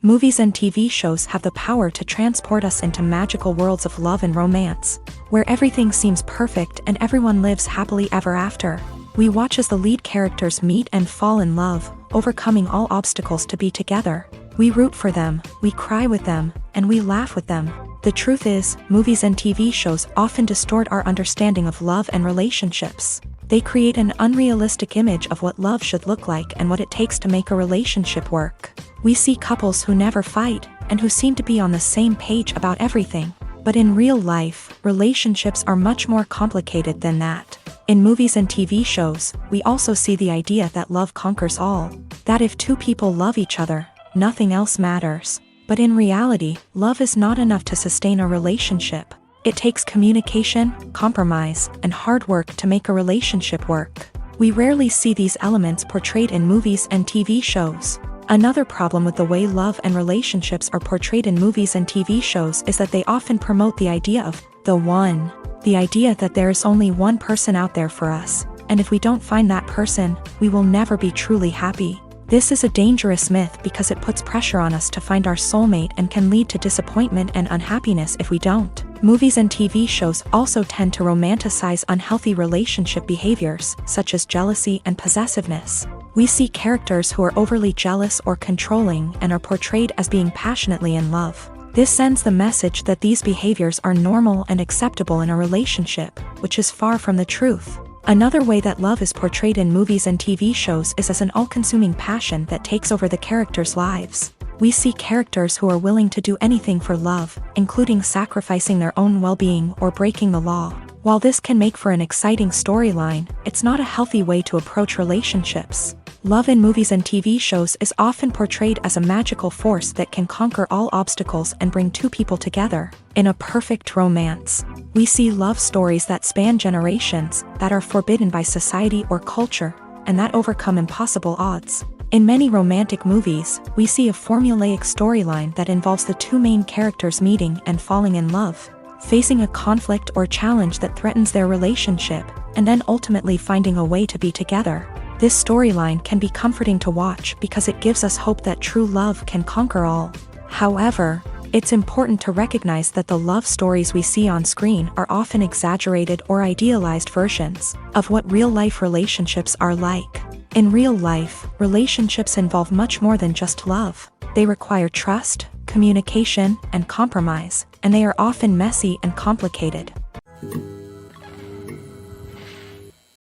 Movies and TV shows have the power to transport us into magical worlds of love and romance, where everything seems perfect and everyone lives happily ever after. We watch as the lead characters meet and fall in love, overcoming all obstacles to be together. We root for them, we cry with them, and we laugh with them. The truth is, movies and TV shows often distort our understanding of love and relationships. They create an unrealistic image of what love should look like and what it takes to make a relationship work. We see couples who never fight, and who seem to be on the same page about everything. But in real life, relationships are much more complicated than that. In movies and TV shows, we also see the idea that love conquers all. That if two people love each other, nothing else matters. But in reality, love is not enough to sustain a relationship. It takes communication, compromise, and hard work to make a relationship work. We rarely see these elements portrayed in movies and TV shows. Another problem with the way love and relationships are portrayed in movies and TV shows is that they often promote the idea of the one. The idea that there is only one person out there for us, and if we don't find that person, we will never be truly happy. This is a dangerous myth because it puts pressure on us to find our soulmate and can lead to disappointment and unhappiness if we don't. Movies and TV shows also tend to romanticize unhealthy relationship behaviors, such as jealousy and possessiveness. We see characters who are overly jealous or controlling and are portrayed as being passionately in love. This sends the message that these behaviors are normal and acceptable in a relationship, which is far from the truth. Another way that love is portrayed in movies and TV shows is as an all-consuming passion that takes over the characters' lives. We see characters who are willing to do anything for love, including sacrificing their own well-being or breaking the law. While this can make for an exciting storyline, it's not a healthy way to approach relationships. Love in movies and TV shows is often portrayed as a magical force that can conquer all obstacles and bring two people together in a perfect romance. We see love stories that span generations, that are forbidden by society or culture, and that overcome impossible odds. In many romantic movies, we see a formulaic storyline that involves the two main characters meeting and falling in love, facing a conflict or challenge that threatens their relationship, and then ultimately finding a way to be together. This storyline can be comforting to watch because it gives us hope that true love can conquer all. However, it's important to recognize that the love stories we see on screen are often exaggerated or idealized versions of what real-life relationships are like. In real life, relationships involve much more than just love. They require trust, communication, and compromise, and they are often messy and complicated.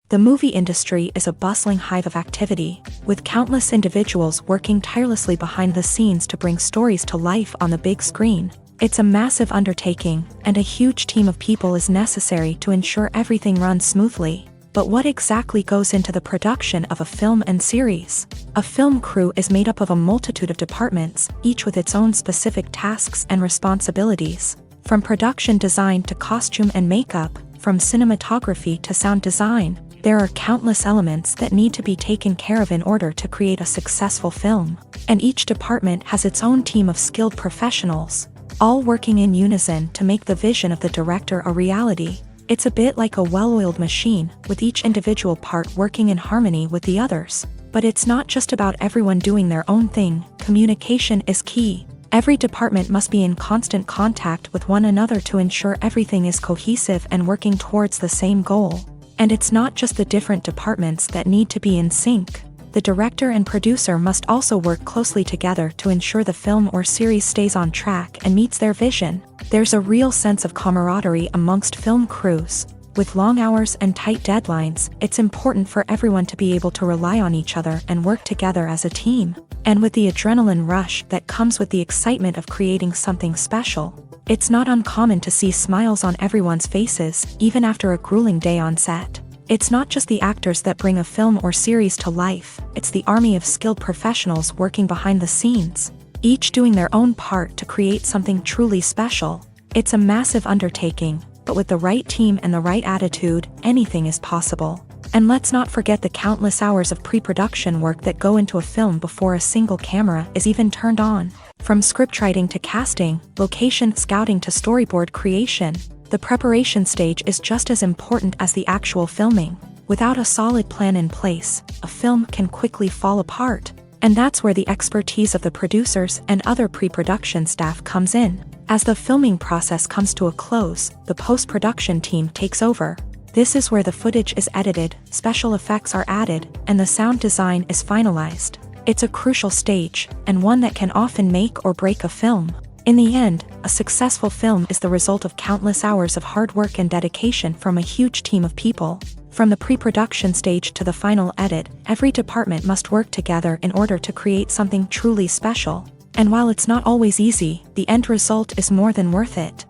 The movie industry is a bustling hive of activity, with countless individuals working tirelessly behind the scenes to bring stories to life on the big screen. It's a massive undertaking, and a huge team of people is necessary to ensure everything runs smoothly. But what exactly goes into the production of a film and series? A film crew is made up of a multitude of departments, each with its own specific tasks and responsibilities. From production design to costume and makeup, from cinematography to sound design, there are countless elements that need to be taken care of in order to create a successful film. And each department has its own team of skilled professionals, all working in unison to make the vision of the director a reality. It's a bit like a well-oiled machine, with each individual part working in harmony with the others. But it's not just about everyone doing their own thing. Communication is key. Every department must be in constant contact with one another to ensure everything is cohesive and working towards the same goal. And it's not just the different departments that need to be in sync. The director and producer must also work closely together to ensure the film or series stays on track and meets their vision. There's a real sense of camaraderie amongst film crews. With long hours and tight deadlines, it's important for everyone to be able to rely on each other and work together as a team. And with the adrenaline rush that comes with the excitement of creating something special, it's not uncommon to see smiles on everyone's faces, even after a grueling day on set. It's not just the actors that bring a film or series to life, it's the army of skilled professionals working behind the scenes, each doing their own part to create something truly special. It's a massive undertaking, but with the right team and the right attitude, anything is possible. And let's not forget the countless hours of pre-production work that go into a film before a single camera is even turned on. From scriptwriting to casting, location scouting to storyboard creation, the preparation stage is just as important as the actual filming. Without a solid plan in place, a film can quickly fall apart. And that's where the expertise of the producers and other pre-production staff comes in. As the filming process comes to a close, the post-production team takes over. This is where the footage is edited, special effects are added, and the sound design is finalized. It's a crucial stage, and one that can often make or break a film. In the end, a successful film is the result of countless hours of hard work and dedication from a huge team of people. From the pre-production stage to the final edit, every department must work together in order to create something truly special. And while it's not always easy, the end result is more than worth it.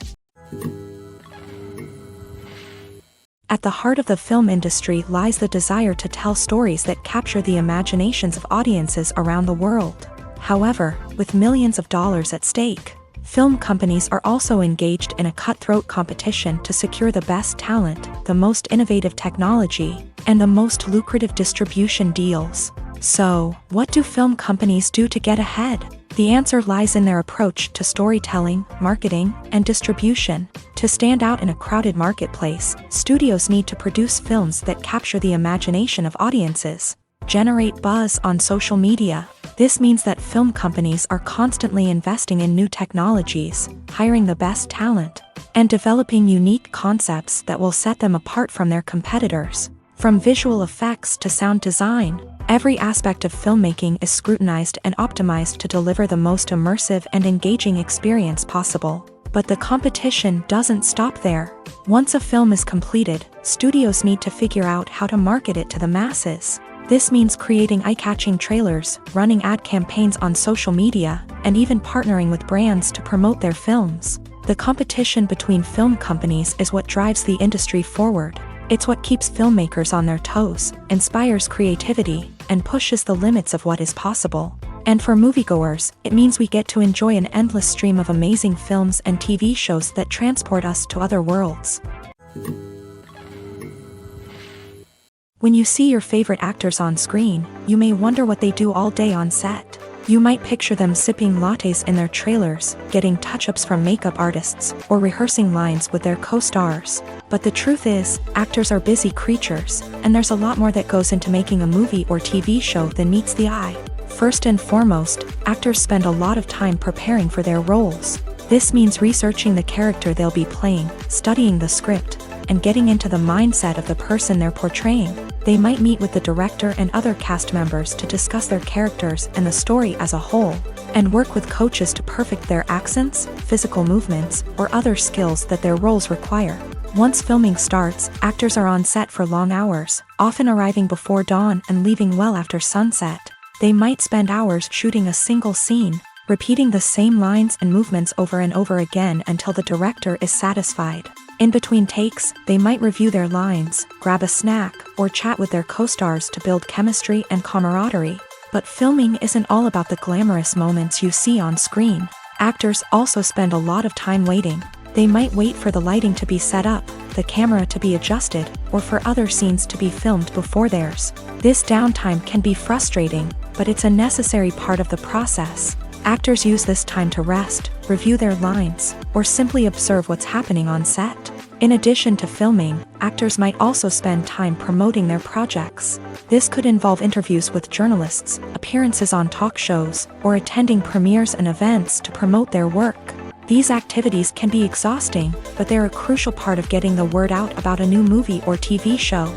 At the heart of the film industry lies the desire to tell stories that capture the imaginations of audiences around the world. However, with millions of dollars at stake, film companies are also engaged in a cutthroat competition to secure the best talent, the most innovative technology, and the most lucrative distribution deals. So, what do film companies do to get ahead? The answer lies in their approach to storytelling, marketing, and distribution. To stand out in a crowded marketplace, studios need to produce films that capture the imagination of audiences. Generate buzz on social media. This means that film companies are constantly investing in new technologies, hiring the best talent, and developing unique concepts that will set them apart from their competitors. From visual effects to sound design, every aspect of filmmaking is scrutinized and optimized to deliver the most immersive and engaging experience possible. But the competition doesn't stop there. Once a film is completed, studios need to figure out how to market it to the masses. This means creating eye-catching trailers, running ad campaigns on social media, and even partnering with brands to promote their films. The competition between film companies is what drives the industry forward. It's what keeps filmmakers on their toes, inspires creativity, and pushes the limits of what is possible. And for moviegoers, it means we get to enjoy an endless stream of amazing films and TV shows that transport us to other worlds. When you see your favorite actors on screen, you may wonder what they do all day on set. You might picture them sipping lattes in their trailers, getting touch-ups from makeup artists, or rehearsing lines with their co-stars. But the truth is, actors are busy creatures, and there's a lot more that goes into making a movie or TV show than meets the eye. First and foremost, actors spend a lot of time preparing for their roles. This means researching the character they'll be playing, studying the script, and getting into the mindset of the person they're portraying. They might meet with the director and other cast members to discuss their characters and the story as a whole, and work with coaches to perfect their accents, physical movements, or other skills that their roles require. Once filming starts, actors are on set for long hours, often arriving before dawn and leaving well after sunset. They might spend hours shooting a single scene, repeating the same lines and movements over and over again until the director is satisfied. In between takes, they might review their lines, grab a snack, or chat with their co-stars to build chemistry and camaraderie. But filming isn't all about the glamorous moments you see on screen. Actors also spend a lot of time waiting. They might wait for the lighting to be set up, the camera to be adjusted, or for other scenes to be filmed before theirs. This downtime can be frustrating, but it's a necessary part of the process. Actors use this time to rest, review their lines, or simply observe what's happening on set. In addition to filming, actors might also spend time promoting their projects. This could involve interviews with journalists, appearances on talk shows, or attending premieres and events to promote their work. These activities can be exhausting, but they're a crucial part of getting the word out about a new movie or TV show.